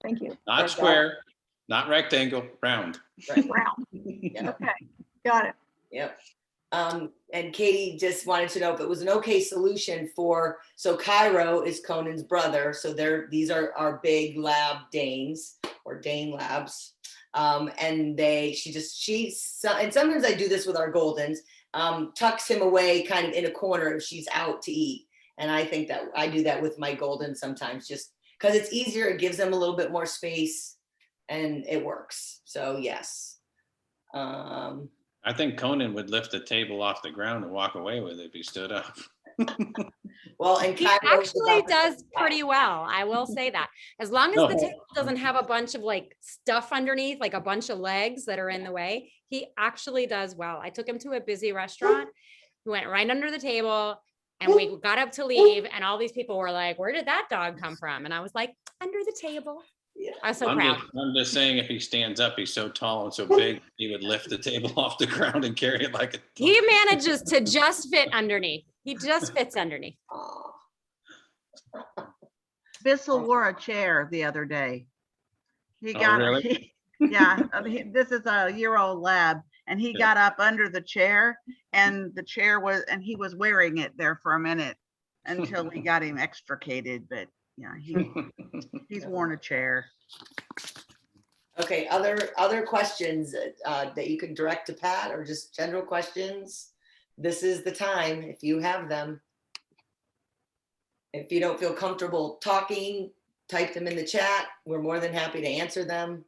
Thank you. Not Right, square, not rectangle, round. Right. Round. Yeah. Okay, got it. Yep. And Katie just wanted to know if it was an okay solution so Cairo is Conan's brother. So these are our big lab Danes or Dane labs. And and sometimes I do this with our Goldens, tucks him away kind of in a corner if she's out to eat. And I think that I do that with my Golden sometimes just because it's easier. It gives them a little bit more space and it works. So yes. I think Conan would lift the table off the ground and walk away with it if he stood up. Well, and He Cairo's actually about- does pretty well. I will say that. As long as No. the table doesn't have a bunch of like stuff underneath, like a bunch of legs that are in the way, he actually does well. I took him to a busy restaurant. He went right under the table and we got up to leave and all these people were like, where did that dog come from? And I was like, under the table. Yeah. I was so proud. I'm just saying if he stands up, he's so tall and so big, he would lift the table off the ground and carry it like a. He manages to just fit underneath. He just fits underneath. Aw. Bissell wore a chair the other day. He Oh, got, really? yeah, this is a year-old lab, and he got up under the chair, and the chair was, and he was wearing it there for a minute until we got him extricated, but yeah, he's worn a chair. Okay, other questions that you can direct to Pat or just general questions? This is the time if you have them. If you don't feel comfortable talking, type them in the chat. We're more than happy to answer them.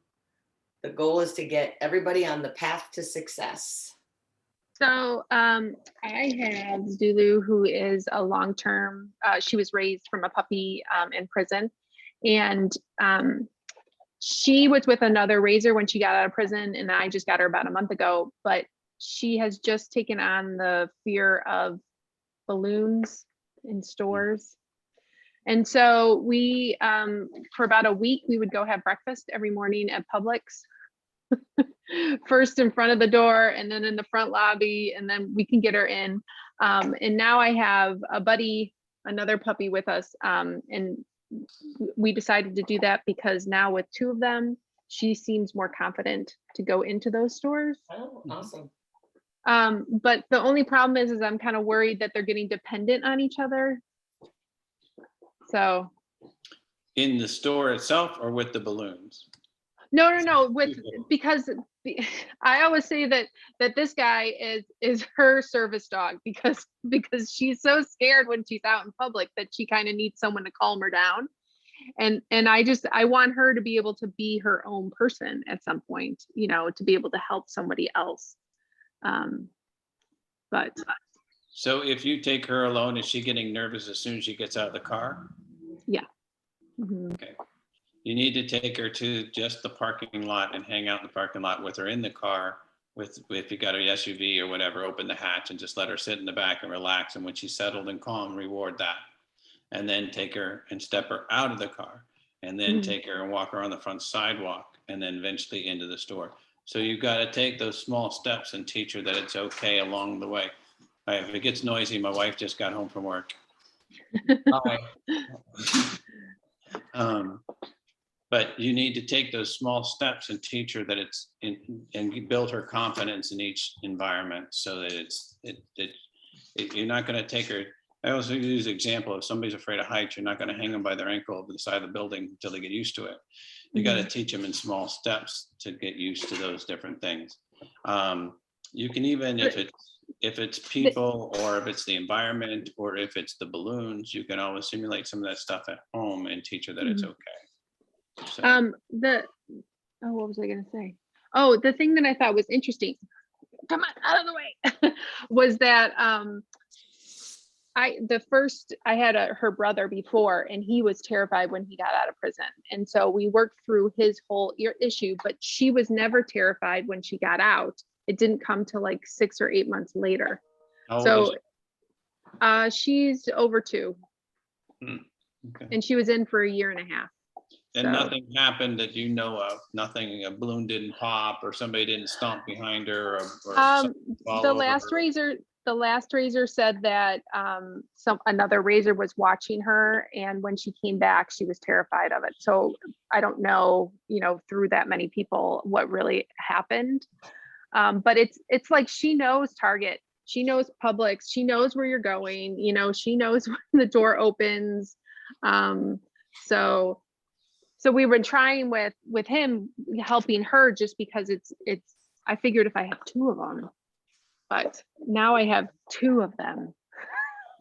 The goal is to get everybody on the path to success. So I have Zulu, who is a long-term, she was raised from a puppy in prison. And she was with another raiser when she got out of prison, and I just got her about a month ago, but she has just taken on the fear of balloons in stores. And so we, for about a week, we would go have breakfast every morning at Publix. First in front of the door and then in the front lobby, and then we can get her in. And now I have a buddy, another puppy with us. And we decided to do that because now with two of them, she seems more confident to go into those stores. Oh, awesome. But the only problem is I'm kind of worried that they're getting dependent on each other. So. In the store itself or with the balloons? No, because I always say that this guy is her service dog because she's so scared when she's out in public that she kind of needs someone to calm her down. And I want her to be able to be her own person at some point, you know, to be able to help somebody else. But So if you take her alone, is she getting nervous as soon as she gets out of the car? yeah. Mhm. Okay. You need to take her to just the parking lot and hang out in the parking lot with her in the car if you got an SUV or whatever, open the hatch and just let her sit in the back and relax. And when she's settled and calm, reward that. And then take her and step her out of the car and then take her and walk her on the front sidewalk and then eventually into the store. So you've got to take those small steps and teach her that it's okay along the way. If it gets noisy, my wife just got home from work. But you need to take those small steps and teach her that it's and build her confidence in each environment so that you're not going to take her. I also use the example, if somebody's afraid of heights, you're not going to hang them by their ankle over the side of the building until they get used to it. You got to teach them in small steps to get used to those different things. You can even, if it's people or if it's the environment or if it's the balloons, you can always simulate some of that stuff at home and teach her that it's okay. So. What was I gonna say? Oh, the thing that I thought was interesting, come on, out of the way, was that I had her brother before, and he was terrified when he got out of prison. And so we worked through his whole issue, but she was never terrified when she got out. It didn't come till like 6 or 8 months later. So she's over 2. Okay. And she was in for 1.5 years. And nothing happened that you know of? Nothing, a balloon didn't pop or somebody didn't stomp behind her or the last raiser the last raiser said that another raiser was watching her, and when she came back, she was terrified of it. So I don't know, through that many people, what really happened. But it's like she knows Target, she knows Publix, she knows where you're going. She knows when the door opens. So we've been trying with him, helping her, just because it's. I figured if I had two of them. But now I have two of them.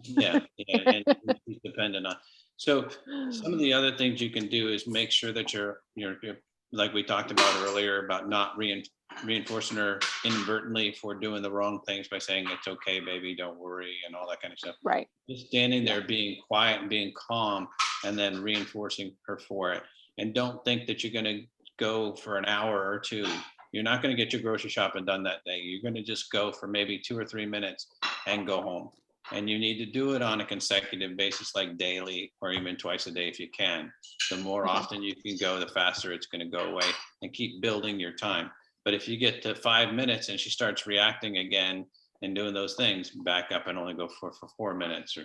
Yeah, and he's dependent on. So some of the other things you can do is make sure that you're like we talked about earlier, about not reinforcing her inadvertently for doing the wrong things by saying it's okay, baby, don't worry, and all that kind of stuff. Right. Just standing there being quiet and being calm, and then reinforcing her for it. And don't think that you're going to go for an hour or two. You're not going to get your grocery shopping done that day. You're going to just go for maybe 2 or 3 minutes and go home. And you need to do it on a consecutive basis, like daily or even twice a day if you can. The more often you can go, the faster it's going to go away, and keep building your time. But if you get to 5 minutes and she starts reacting again and doing those things, back up and only go for 4 minutes. Or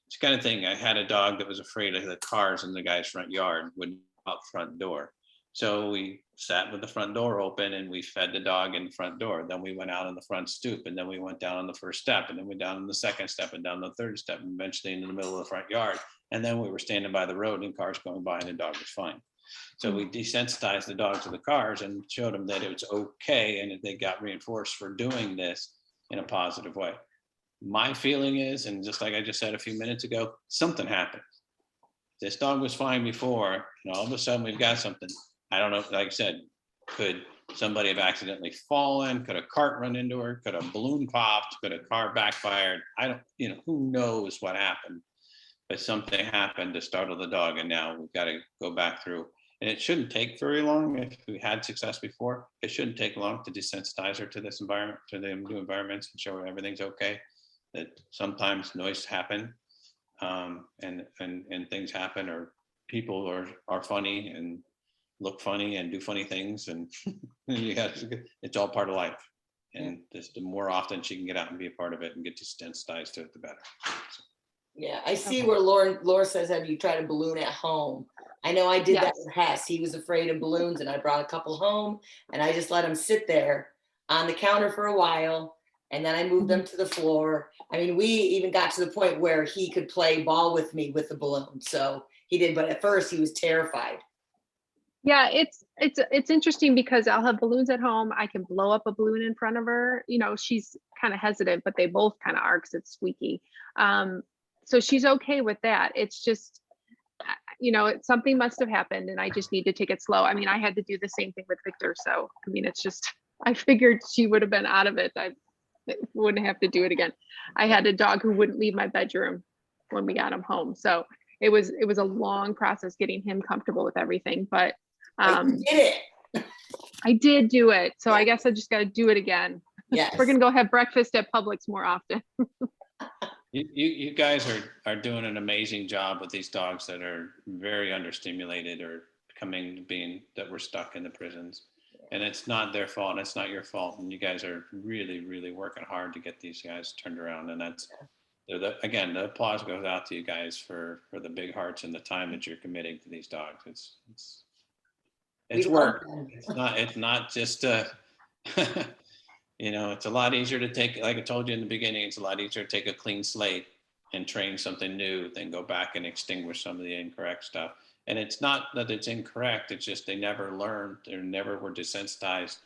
it's the kind of thing. I had a dog that was afraid of the cars in the guy's front yard, wouldn't go out front door. So we sat with the front door open and we fed the dog in the front door. Then we went out on the front stoop, and then we went down on the first step, and then we down on the second step, and down the third step, and eventually into the middle of the front yard. And then we were standing by the road and cars going by, and the dog was fine. So we desensitized the dog to the cars and showed them that it was okay, and that they got reinforced for doing this in a positive way. My feeling is, and just like I just said a few minutes ago, something happened. This dog was fine before, and all of a sudden we've got something. I don't know, like I said, could somebody have accidentally fallen? Could a cart run into her? Could a balloon popped? Could a car backfired? I don't, who knows what happened, but something happened to startle the dog, and now we've got to go back through. And it shouldn't take very long. If we had success before, it shouldn't take long to desensitize her to this environment, to the new environments, and show her everything's okay. That sometimes noise happen, and things happen, or people are funny and look funny and do funny things, and it's all part of life. And just the more often she can get out and be a part of it and get desensitized to it, the better. So. Yeah, I see where Laura says, have you tried a balloon at home? I know I did that with Hess. He was afraid of balloons, and I brought a couple home, and I just let him sit there on the counter for a while, and then I moved them to the floor. I mean, we even got to the point where he could play ball with me with the balloon. So he did, but at first he was terrified. Yeah, it's interesting because I'll have balloons at home. I can blow up a balloon in front of her. She's kind of hesitant, but they both kind of are because it's squeaky. So she's okay with that. It's just, something must have happened, and I just need to take it slow. I mean, I had to do the same thing with Victor. So, I mean, it's just, I figured she would have been out of it. I wouldn't have to do it again. I had a dog who wouldn't leave my bedroom when we got him home. So it was a long process getting him comfortable with everything, but you did it. I did do it. So I guess I just got to do it again. Yes. We're going to go have breakfast at Publix more often. You guys are doing an amazing job with these dogs that are very understimulated, or coming to being that we're stuck in the prisons. And it's not their fault, and it's not your fault. And you guys are really, really working hard to get these guys turned around. And that's, again, the applause goes out to you guys for the big hearts and the time that you're committing to these dogs. It's work. It's not just it's a lot easier to take, like I told you in the beginning, it's a lot easier to take a clean slate and train something new than go back and extinguish some of the incorrect stuff. And it's not that it's incorrect, it's just they never learned, or never were desensitized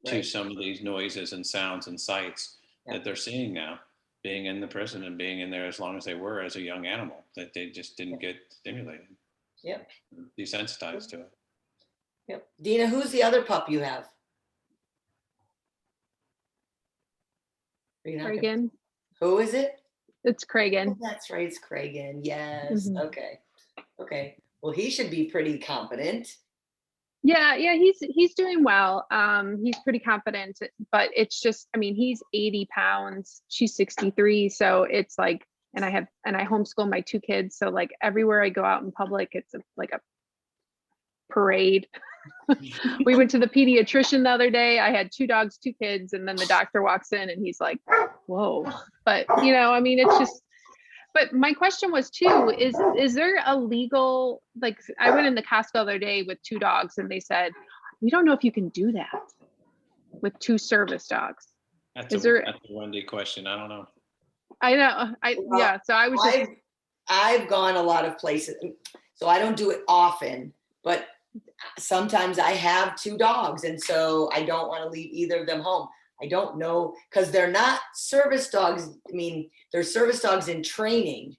to some of these noises and sounds and sights that they're seeing now, being in the prison and being in there as long as they were as a young animal, that they just didn't get stimulated. Yep. Desensitized to it. Yep. Dina, who's the other pup you have? Craigan. Who is it? It's Craigan. Oh, that's right, it's Craigan. Yes. Okay. Well, he should be pretty competent. Yeah, he's doing well. He's pretty confident, but it's just, I mean, he's 80 pounds, she's 63. So it's like, and I homeschool my 2 kids. So like everywhere I go out in public, it's like a parade. We went to the pediatrician the other day. I had 2 dogs, 2 kids, and then the doctor walks in and he's like, whoa. But I mean, it's just, but my question was too, is there a legal, like, I went in the Costco the other day with 2 dogs and they said, we don't know if you can do that with 2 service dogs. That's Is a there, one-day question. I don't know. I know, Well, yeah, so I was just, I've gone a lot of places, so I don't do it often, but sometimes I have 2 dogs, and so I don't want to leave either of them home. I don't know, because they're not service dogs. I mean, they're service dogs in training,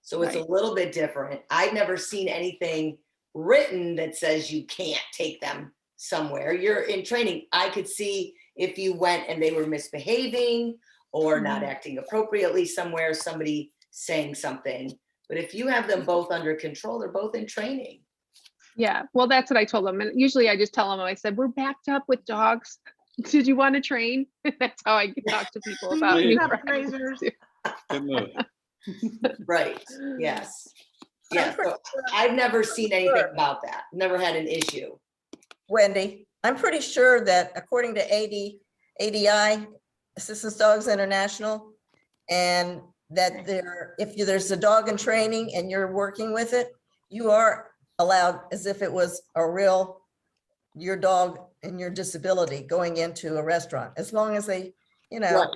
so it's Right. a little bit different. I've never seen anything written that says you can't take them somewhere. You're in training. I could see if you went and they were misbehaving or not acting appropriately somewhere, somebody saying something. But if you have them both under control, they're both in training. yeah, well, that's what I told them. And usually I just tell them, I said, we're backed up with dogs. Did you want to train? That's how I talk to people about There you new go. practices. Good move. Right, yes. Yeah, I'm pretty so I've never seen anything sure. about that, never had an issue. Wendy, I'm pretty sure that according to ADI, Assistance Dogs International, and that if there's a dog in training and you're working with it, you are allowed as if it was your dog and your disability going into a restaurant, as long as they, Right.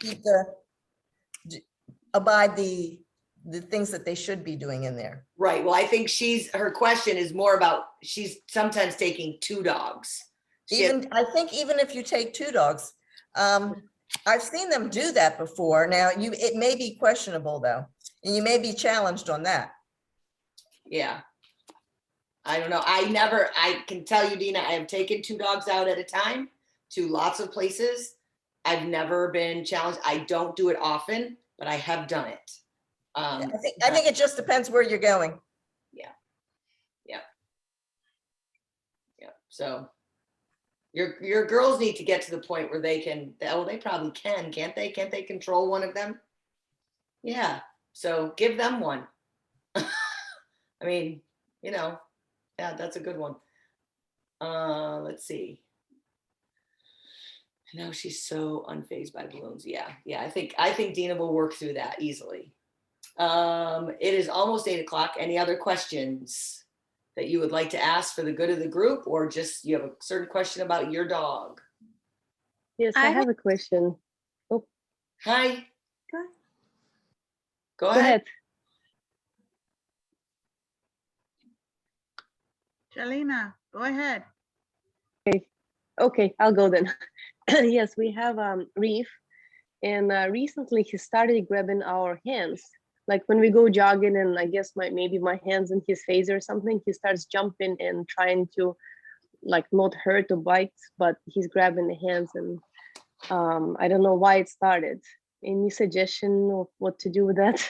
keep abide the things that they should be doing in there. Right, well, I think her question is more about, she's sometimes taking 2 dogs. I think even if you take 2 dogs, I've seen them do that before. Now, it may be questionable though, and you may be challenged on that. Yeah. I don't know. I can tell you, Dina, I have taken 2 dogs out at a time to lots of places. I've never been challenged. I don't do it often, but I have done it. I think it just depends where you're going. Yeah. So your girls need to get to the point where they probably can, can't they? Can't they control one of them? Yeah. So give them one. I mean, yeah, that's a good one. Let's see. No, she's so unfazed by balloons. Yeah. I think Dina will work through that easily. It is almost 8 o'clock. Any other questions that you would like to ask for the good of the group, or just you have a certain question about your dog? Yes, I have a question. Hi. Go Go ahead. ahead. Shalina, go ahead. Okay, I'll go then. Yes, we have Reef, and recently he started grabbing our hands. Like when we go jogging, and I guess maybe my hands in his face or something, he starts jumping and trying to like not hurt or bite, but he's grabbing the hands, and I don't know why it started. Any suggestion of what to do with that?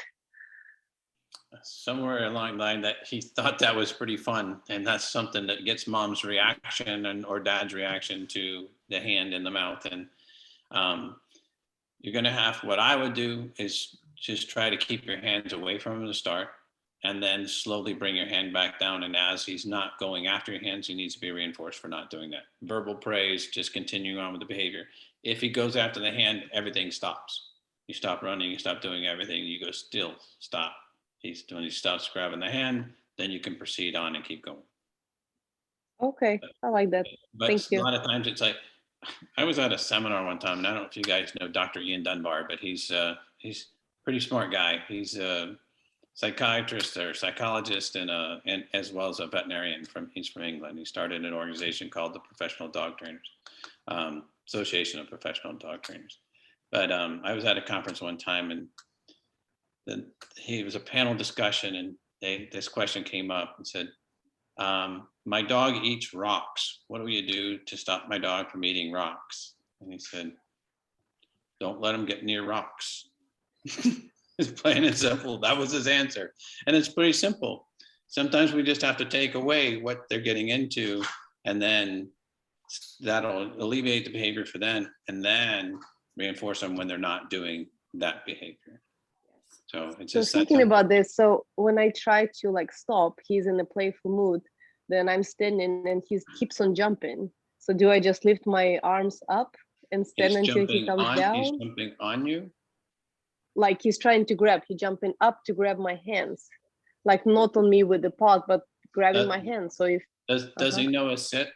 Somewhere along the line that he thought that was pretty fun, and that's something that gets mom's reaction or dad's reaction to the hand in the mouth. And you're going to have, what I would do is just try to keep your hands away from him to start, and then slowly bring your hand back down. And as he's not going after your hands, he needs to be reinforced for not doing that. Verbal praise, just continuing on with the behavior. If he goes after the hand, everything stops. You stop running, you stop doing everything, you go still, stop. When he stops grabbing the hand, then you can proceed on and keep going. Okay, I like that. But Thank you. a lot of times it's like, I was at a seminar one time, and I don't know if you guys know Dr. Ian Dunbar, but he's a pretty smart guy. He's a psychiatrist or psychologist and as well as a veterinarian. He's from England. He started an organization called the Professional Dog Trainers, Association of Professional Dog Trainers. But I was at a conference one time, and then he was a panel discussion, and this question came up and said, my dog eats rocks. What do you do to stop my dog from eating rocks? And he said, don't let him get near rocks. It's plain and simple. That was his answer. And it's pretty simple. Sometimes we just have to take away what they're getting into, and then that'll alleviate the behavior for them, and then reinforce them when they're not doing that behavior. So it's So just thinking about this, so when I try to like stop, he's in a playful mood. then I'm standing and he keeps on jumping. So do I just lift my arms up and stand He's until he jumping comes on, he's down? jumping on you. Like he's trying to grab, he's jumping up to grab my hands, like not on me with the pot, but grabbing my hands. So if Does he know a sit?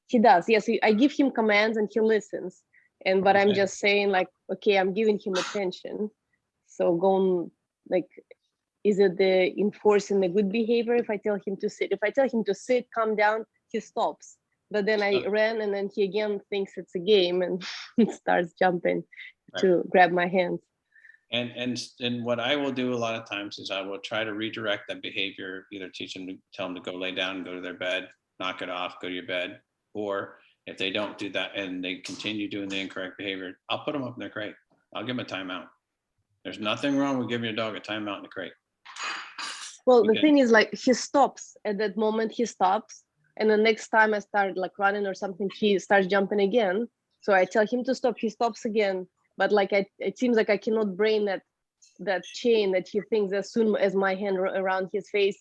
he does, yes, I give him commands and he listens. And but I'm Okay. just saying like, okay, I'm giving him attention. So going like, is it the enforcing the good behavior if I tell him to sit? If I tell him to sit, calm down, he stops. But then I ran and then he again thinks it's a game and starts jumping to grab my hands. And what I will do a lot of times is I will try to redirect that behavior, either teach them to tell them to go lay down, go to their bed, knock it off, go to your bed. Or if they don't do that and they continue doing the incorrect behavior, I'll put them up in their crate. I'll give them a timeout. There's nothing wrong with giving your dog a timeout in the crate. Well, the thing is like he stops at that moment, he stops. And the next time I start like running or something, he starts jumping again. So I tell him to stop, he stops again. But like it seems like I cannot brain that chain that he thinks as soon as my hand around his face,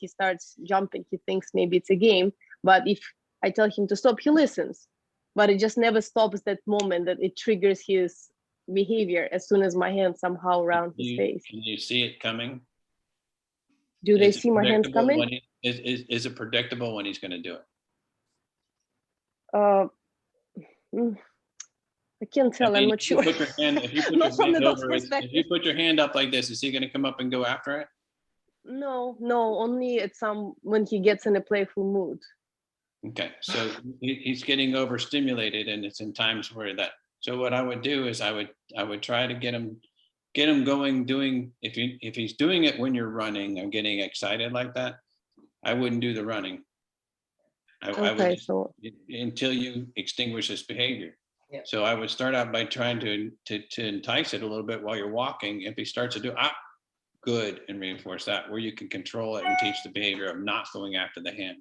he starts jumping. He thinks maybe it's a game. But if I tell him to stop, he listens. But it just never stops that moment that it triggers his behavior as soon as my hand somehow around his face. Can you see it coming? Do they Is it see my hands predictable coming? when is it predictable when he's going to do it? I can't tell. I mean, I'm not sure. If you put Not your from the hand dog's over it, if perspective. you put your hand up like this, is he going to come up and go after it? No, only at some when he gets in a playful mood. Okay, so he's getting overstimulated, and it's in times where that. So what I would do is I would try to get him going doing if he's doing it when you're running or getting excited like that, I wouldn't do the running. I would so until you extinguish this behavior. Yeah. So I would start out by trying to entice it a little bit while you're walking. If he starts to do good, and reinforce that, where you can control it and teach the behavior of not going after the hand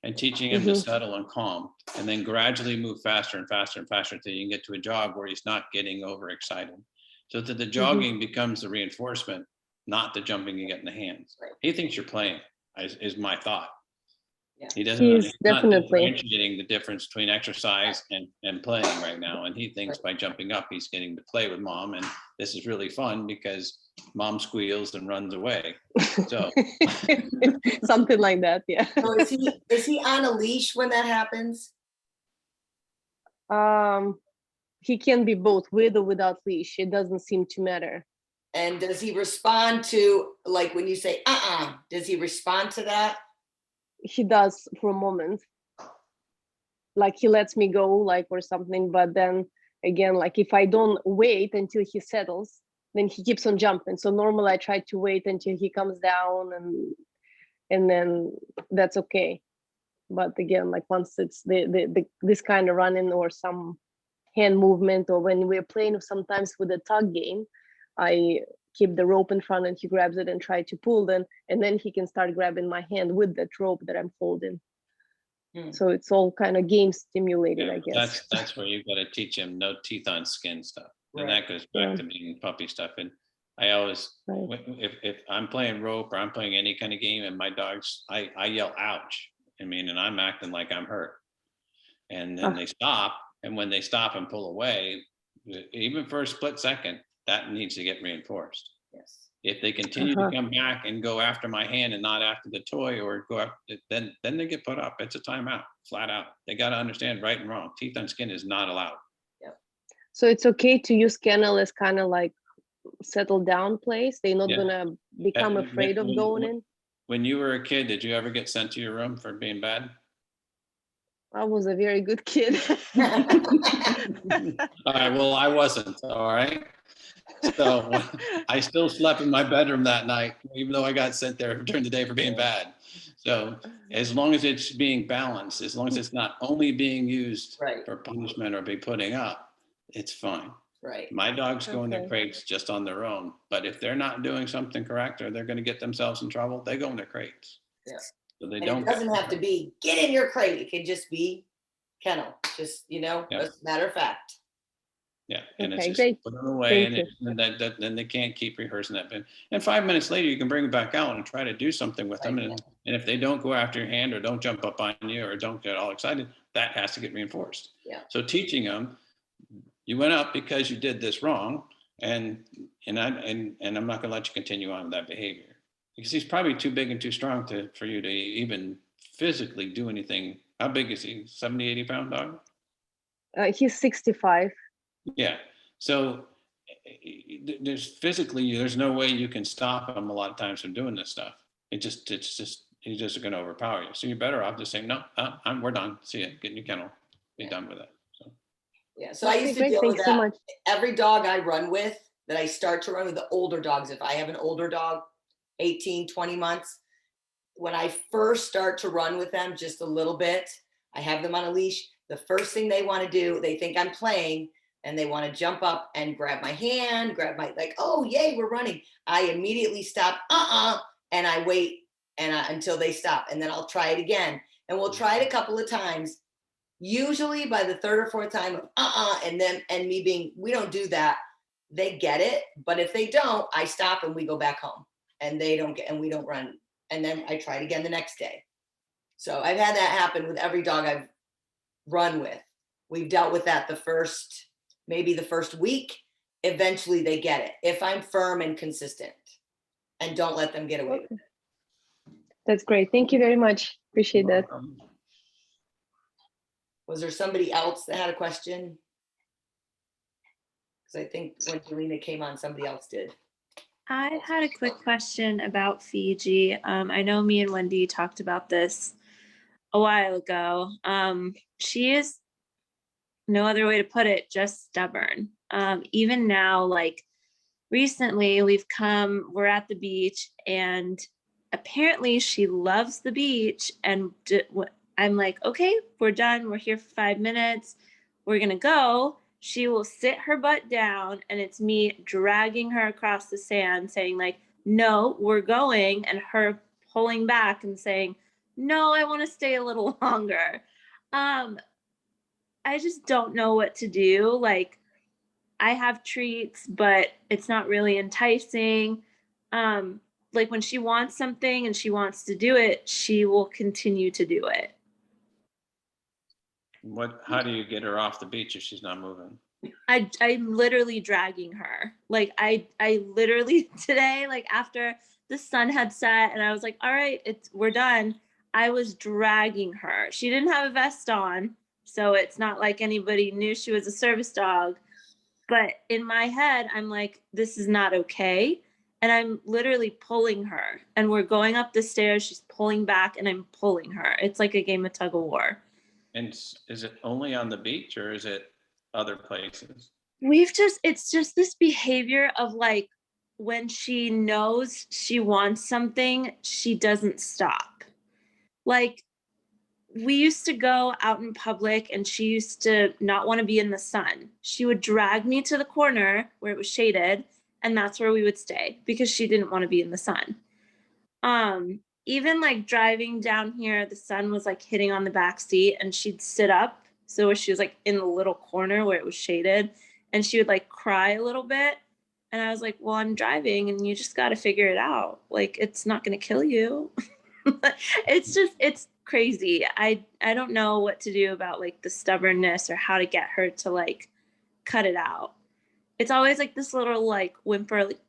and teaching him to settle and calm, and then gradually move faster and faster and faster until you can get to a jog where he's not getting overexcited. So that the jogging becomes the reinforcement, not the jumping you get in the hands. Right. He thinks you're playing, is my thought. Yeah. He doesn't He's he's not definitely differentiating the difference between exercise and playing right now. And he thinks by jumping up, he's getting to play with mom. And this is really fun because mom squeals and runs away. So something like that, yeah. So is he on a leash when that happens? He can be both with or without leash. It doesn't seem to matter. And does he respond to, like when you say, does he respond to that? He does for a moment. Like he lets me go, like, or something. But then again, like if I don't wait until he settles, then he keeps on jumping. So normally I try to wait until he comes down and then that's okay. But again, like once it's this kind of running or some hand movement, or when we're playing sometimes with a tug game, I keep the rope in front and he grabs it and try to pull them, and then he can start grabbing my hand with that rope that I'm holding. So it's all kind of game stimulated, I guess. That's where you've got to teach him no teeth on skin stuff. And Right. that goes back to being puppy stuff. And I always, if I'm playing rope or I'm playing any kind of game and my dogs, I yell, ouch. I mean, and I'm acting like I'm hurt. And then they stop. And when they stop and pull away, even for a split second, that needs to get reinforced. Yes. If they continue to come back and go after my hand and not after the toy, or go after, then they get put up. It's a timeout, flat out. They got to understand right and wrong. Teeth on skin is not allowed. So it's okay to use kennel as kind of like settle down place. They're not gonna become afraid of going in. When you were a kid, did you ever get sent to your room for being bad? I was a very good kid. All right, well, I wasn't, all right? So I still slept in my bedroom that night, even though I got sent there during the day for being bad. So as long as it's being balanced, as long as it's not only being used for punishment or be putting up, it's fine. Right. My dogs go in their crates just on their own, but if they're not doing something correct or they're going to get themselves in trouble, they go in their crates. Yeah. So they And don't. it doesn't have to be get in your crate. It can just be kennel. Just, as a matter of fact. Yeah, and it's Okay, just great. put them away, Thank and, you. then they can't keep rehearsing that. And 5 minutes later, you can bring them back out and try to do something with them. And if they don't go after your hand or don't jump up on you or don't get all excited, that has to get reinforced. Yeah. So teaching them, you went up because you did this wrong, and I'm not going to let you continue on with that behavior, because he's probably too big and too strong for you to even physically do anything. How big is he? 70, 80 pound dog? He's 65. Yeah. So there's no way you can stop him a lot of times from doing this stuff. He's just going to overpower you. So you're better off just saying, no, we're done. See ya. Get in your kennel. Be done with it. So. Yeah. So I Okay, used to great. deal with Thanks so that. much. Every dog I run with, that I start to run with, the older dogs, if I have an older dog, 18, 20 months, when I first start to run with them just a little bit, I have them on a leash. The first thing they want to do, they think I'm playing, and they want to jump up and grab my hand, like, oh, yay, we're running. I immediately stop, and I wait until they stop, and then I'll try it again. And we'll try it a couple of times. Usually by the third or fourth time, and me being, we don't do that, they get it. But if they don't, I stop and we go back home, and they don't get, and we don't run. And then I try it again the next day. So I've had that happen with every dog I've run with. We've dealt with that maybe the first week. Eventually they get it if I'm firm and consistent and don't let them get away with it. That's great. Thank you very much. Appreciate that. Was there somebody else that had a question? Because I think when Jelena came on, somebody else did. I had a quick question about Fiji. I know me and Wendy talked about this a while ago. She is, no other way to put it, just stubborn. Even now, like recently we're at the beach, and apparently she loves the beach, and I'm like, okay, we're done. We're here for 5 minutes. We're going to go. She will sit her butt down, and it's me dragging her across the sand saying like, no, we're going. And her pulling back and saying, no, I want to stay a little longer. I just don't know what to do. Like, I have treats, but it's not really enticing. Like when she wants something and she wants to do it, she will continue to do it. How do you get her off the beach if she's not moving? I'm literally dragging her. Like I literally today, like after the sun had set and I was like, all right, we're done. I was dragging her. She didn't have a vest on, so it's not like anybody knew she was a service dog. But in my head, I'm like, this is not okay. And I'm literally pulling her, and we're going up the stairs. She's pulling back and I'm pulling her. It's like a game of tug of war. And is it only on the beach, or is it other places? It's just this behavior of like, when she knows she wants something, she doesn't stop. Like, we used to go out in public and she used to not want to be in the sun. She would drag me to the corner where it was shaded, and that's where we would stay because she didn't want to be in the sun. Even like driving down here, the sun was like hitting on the back seat, and she'd sit up. So she was like in the little corner where it was shaded, and she would like cry a little bit. And I was like, well, I'm driving and you just got to figure it out. Like, it's not going to kill you. It's crazy. I don't know what to do about like the stubbornness or how to get her to like cut it out. It's always like this little like whimper, like,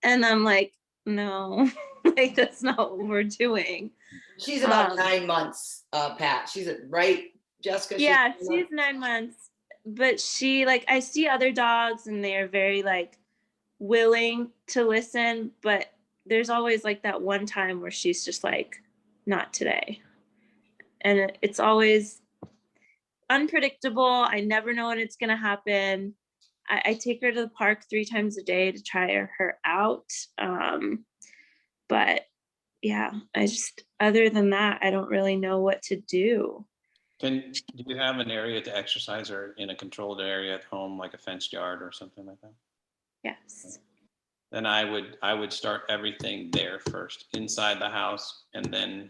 and I'm like, no, like that's not what we're doing. She's about 9 months, Pat. She's right, Jessica? Yeah, she's 9 months, but she like, I see other dogs and they're very like willing to listen, but there's always like that one time where she's just like, not today. And it's always unpredictable. I never know when it's going to happen. I take her to the park 3 times a day to try her out. But yeah, other than that, I don't really know what to do. Do you have an area to exercise, or in a controlled area at home, like a fenced yard or something like that? Yes. Then I would start everything there first, inside the house, and then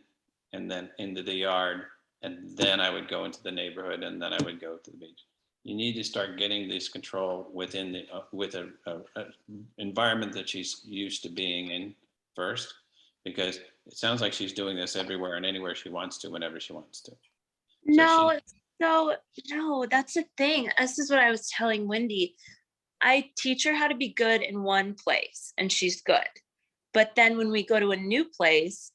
into the yard, and then I would go into the neighborhood, and then I would go to the beach. you need to start getting this control within the with a environment that she's used to being in first, because it sounds like she's doing this everywhere and anywhere she wants to, whenever she wants to. No, so no, that's the thing. This is what I was telling Wendy. I teach her how to be good in one place and she's good. But then when we go to a new place,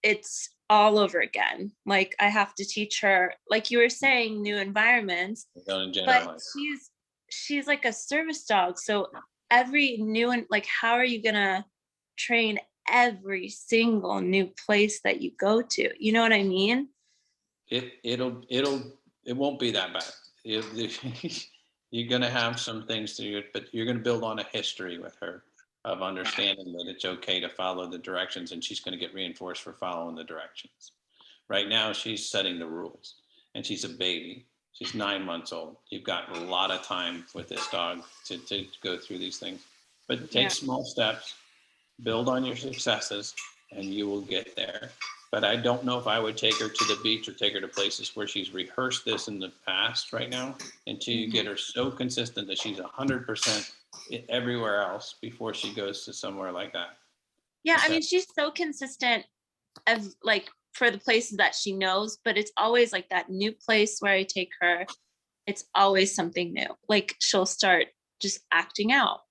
it's all over again. Like I have to teach her, like you were saying, new environments, but she's like a service dog. So every new one, like how are you gonna train every single new place that you go to? You know what I mean? It won't be that bad. You're gonna have some things to do, but you're gonna build on a history with her of understanding that it's okay to follow the directions, and she's gonna get reinforced for following the directions. Right now, she's setting the rules, and she's a baby. She's 9 months old. You've got a lot of time with this dog to go through these things, but take small steps, build on your successes, and you will get there. But I don't know if I would take her to the beach or take her to places where she's rehearsed this in the past right now, until you get her so consistent that she's 100% everywhere else before she goes to somewhere like that. Yeah, I mean, she's so consistent of like for the places that she knows, but it's always like that new place where I take her, it's always something new. Like she'll start just acting out.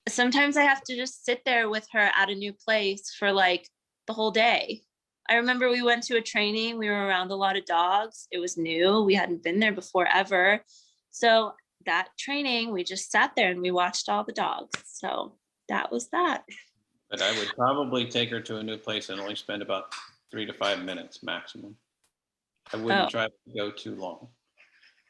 Sometimes I have to just sit there with her at a new place for like the whole day. I remember we went to a training, we were around a lot of dogs. It was new, we hadn't been there before ever. So that training, we just sat there and we watched all the dogs. So that was that. But I would probably take her to a new place and only spend about 3 to 5 minutes maximum. I wouldn't try to go too long,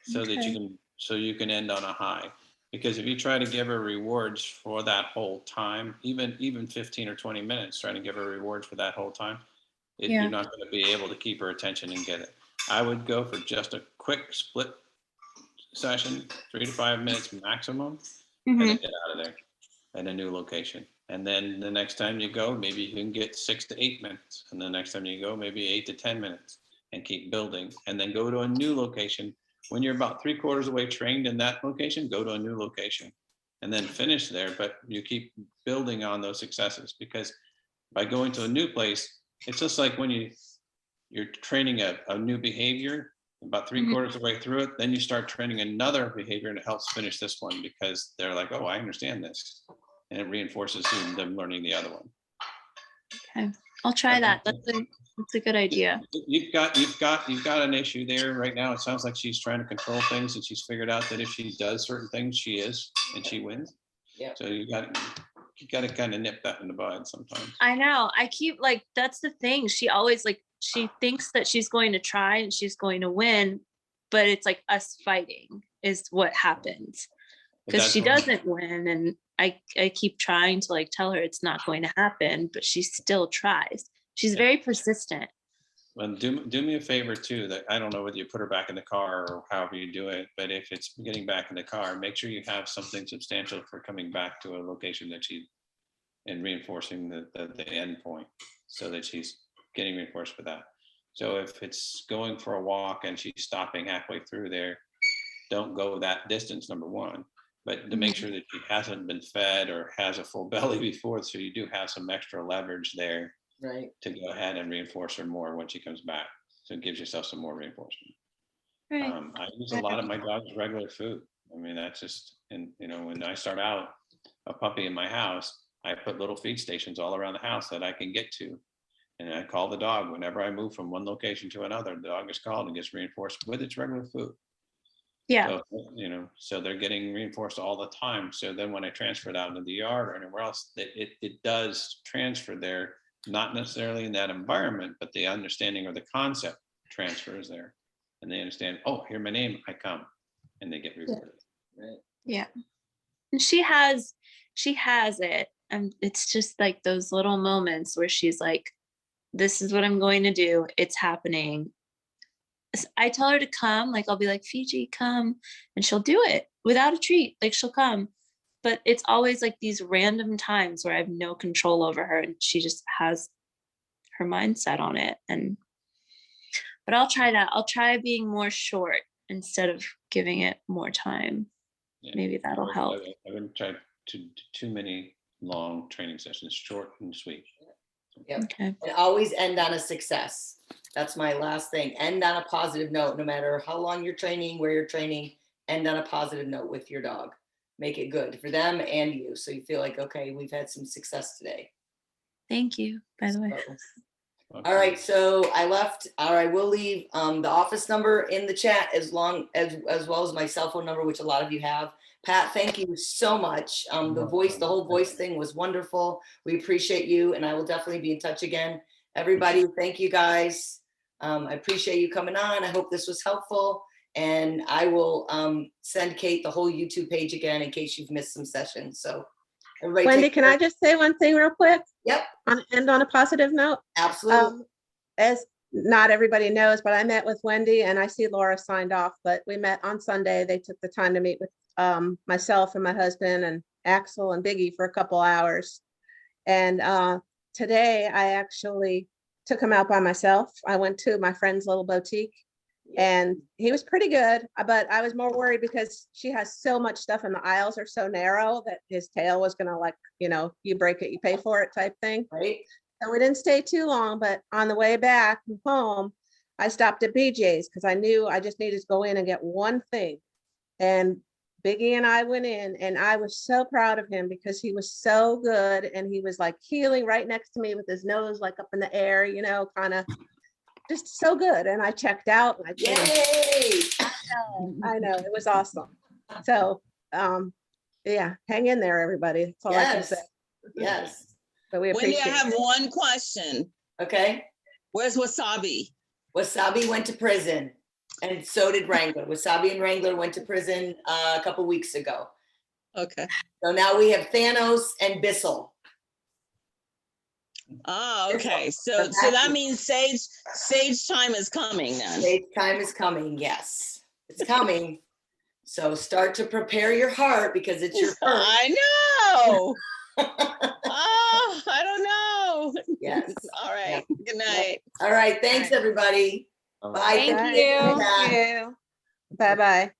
so that you can end on a high. Because if you try to give her rewards for that whole time, even 15 or 20 minutes, trying to give her rewards for that whole time, you're not going to be able to keep her attention and get it. I would go for just a quick split session, 3 to 5 minutes maximum, and then get out of there at a new location. And then the next time you go, maybe you can get 6 to 8 minutes. And the next time you go, maybe 8 to 10 minutes, and keep building. And then go to a new location. When you're about 3/4 away trained in that location, go to a new location and then finish there. But you keep building on those successes, because by going to a new place, it's just like when you're training a new behavior, about 3/4 of the way through it, then you start training another behavior and it helps finish this one, because they're like, oh, I understand this. And it reinforces them learning the other one. Okay, I'll try that. That's a good idea. You've got an issue there right now. It sounds like she's trying to control things, and she's figured out that if she does certain things, she is, and she wins. Yeah. So you got to kind of nip that in the bud sometimes. I know. I keep like, that's the thing. She always like, she thinks that she's going to try and she's going to win, but it's like us fighting is what happens, because she doesn't win. And I keep trying to like tell her it's not going to happen, but she still tries. She's very persistent. Well, do me a favor too, that I don't know whether you put her back in the car or however you do it, but if it's getting back in the car, make sure you have something substantial for coming back to a location that and reinforcing the end point, so that she's getting reinforced for that. So if it's going for a walk and she's stopping halfway through there, don't go that distance, number one. But to make sure that she hasn't been fed or has a full belly before, so you do have some extra leverage there, right, to go ahead and reinforce her more when she comes back. So it gives yourself some more reinforcement. Right. I use a lot of my dog's regular food. I mean, that's just, and when I start out a puppy in my house, I put little feed stations all around the house that I can get to. And I call the dog whenever I move from one location to another. The dog is called and gets reinforced with its regular food. Yeah. So, so they're getting reinforced all the time. So then when I transfer it out into the yard or anywhere else, it does transfer there, not necessarily in that environment, but the understanding or the concept transfers there. And they understand, oh, hear my name, I come, and they get rewarded. right. Yeah. And she has it. And it's just like those little moments where she's like, this is what I'm going to do. It's happening. I tell her to come, like I'll be like, Fiji, come, and she'll do it without a treat. Like she'll come, but it's always like these random times where I have no control over her, and she just has her mindset on it. But I'll try that. I'll try being more short instead of giving it more time. Yeah. Maybe that'll help. I haven't tried to do too many long training sessions, short and sweet. Yep. Okay. And always end on a success. That's my last thing. End on a positive note, no matter how long you're training, where you're training, end on a positive note with your dog. Make it good for them and you. So you feel like, okay, we've had some success today. Thank you, by the way. So, all right, so I left, all right, we'll leave the office number in the chat as well as my cell phone number, which a lot of you have. Pat, thank you the whole voice thing was wonderful. We appreciate you, and I will definitely be in touch again. Everybody, thank you guys. I appreciate you coming on. I hope this was helpful, and I will send Kate the whole YouTube page again in case you've missed some sessions. So everybody, Wendy, can I just say one thing real quick? Yep. End on a positive note. Absolutely. As not everybody knows, but I met with Wendy, and I see Laura signed off, but we met on Sunday. They took the time to meet with myself and my husband and Axel and Biggie for a couple hours. And today I actually took him out by myself. I went to my friend's little boutique, and he was pretty good, but I was more worried because she has so much stuff and the aisles are so narrow that his tail was gonna, like, you break it, you pay for it type thing. Right. So we didn't stay too long, but on the way back home, I stopped at BJ's because I knew I just needed to go in and get one thing. And Biggie and I went in, and I was so proud of him because he was so good, and he was like healing right next to me with his nose like up in the air, kind of just so good. And I checked out. And Yay! I know, it was awesome. So yeah, hang in there, everybody. That's all I can say. Yes. But we Wendy, appreciate I have it. one question. Okay. Where's Wasabi? Wasabi went to prison, and so did Wrangler. Wasabi and Wrangler went to prison a couple weeks ago. Okay. So now we have Thanos and Bissell. Oh, okay. So that means Sage time is coming then. Sage time is coming. Yes, it's coming. So start to prepare your heart because it's your first. I know. Oh, I don't know. Yes. All right. Yeah. Good night. All right. Thanks, everybody. Bye. Thank you. Thank you. Bye-bye.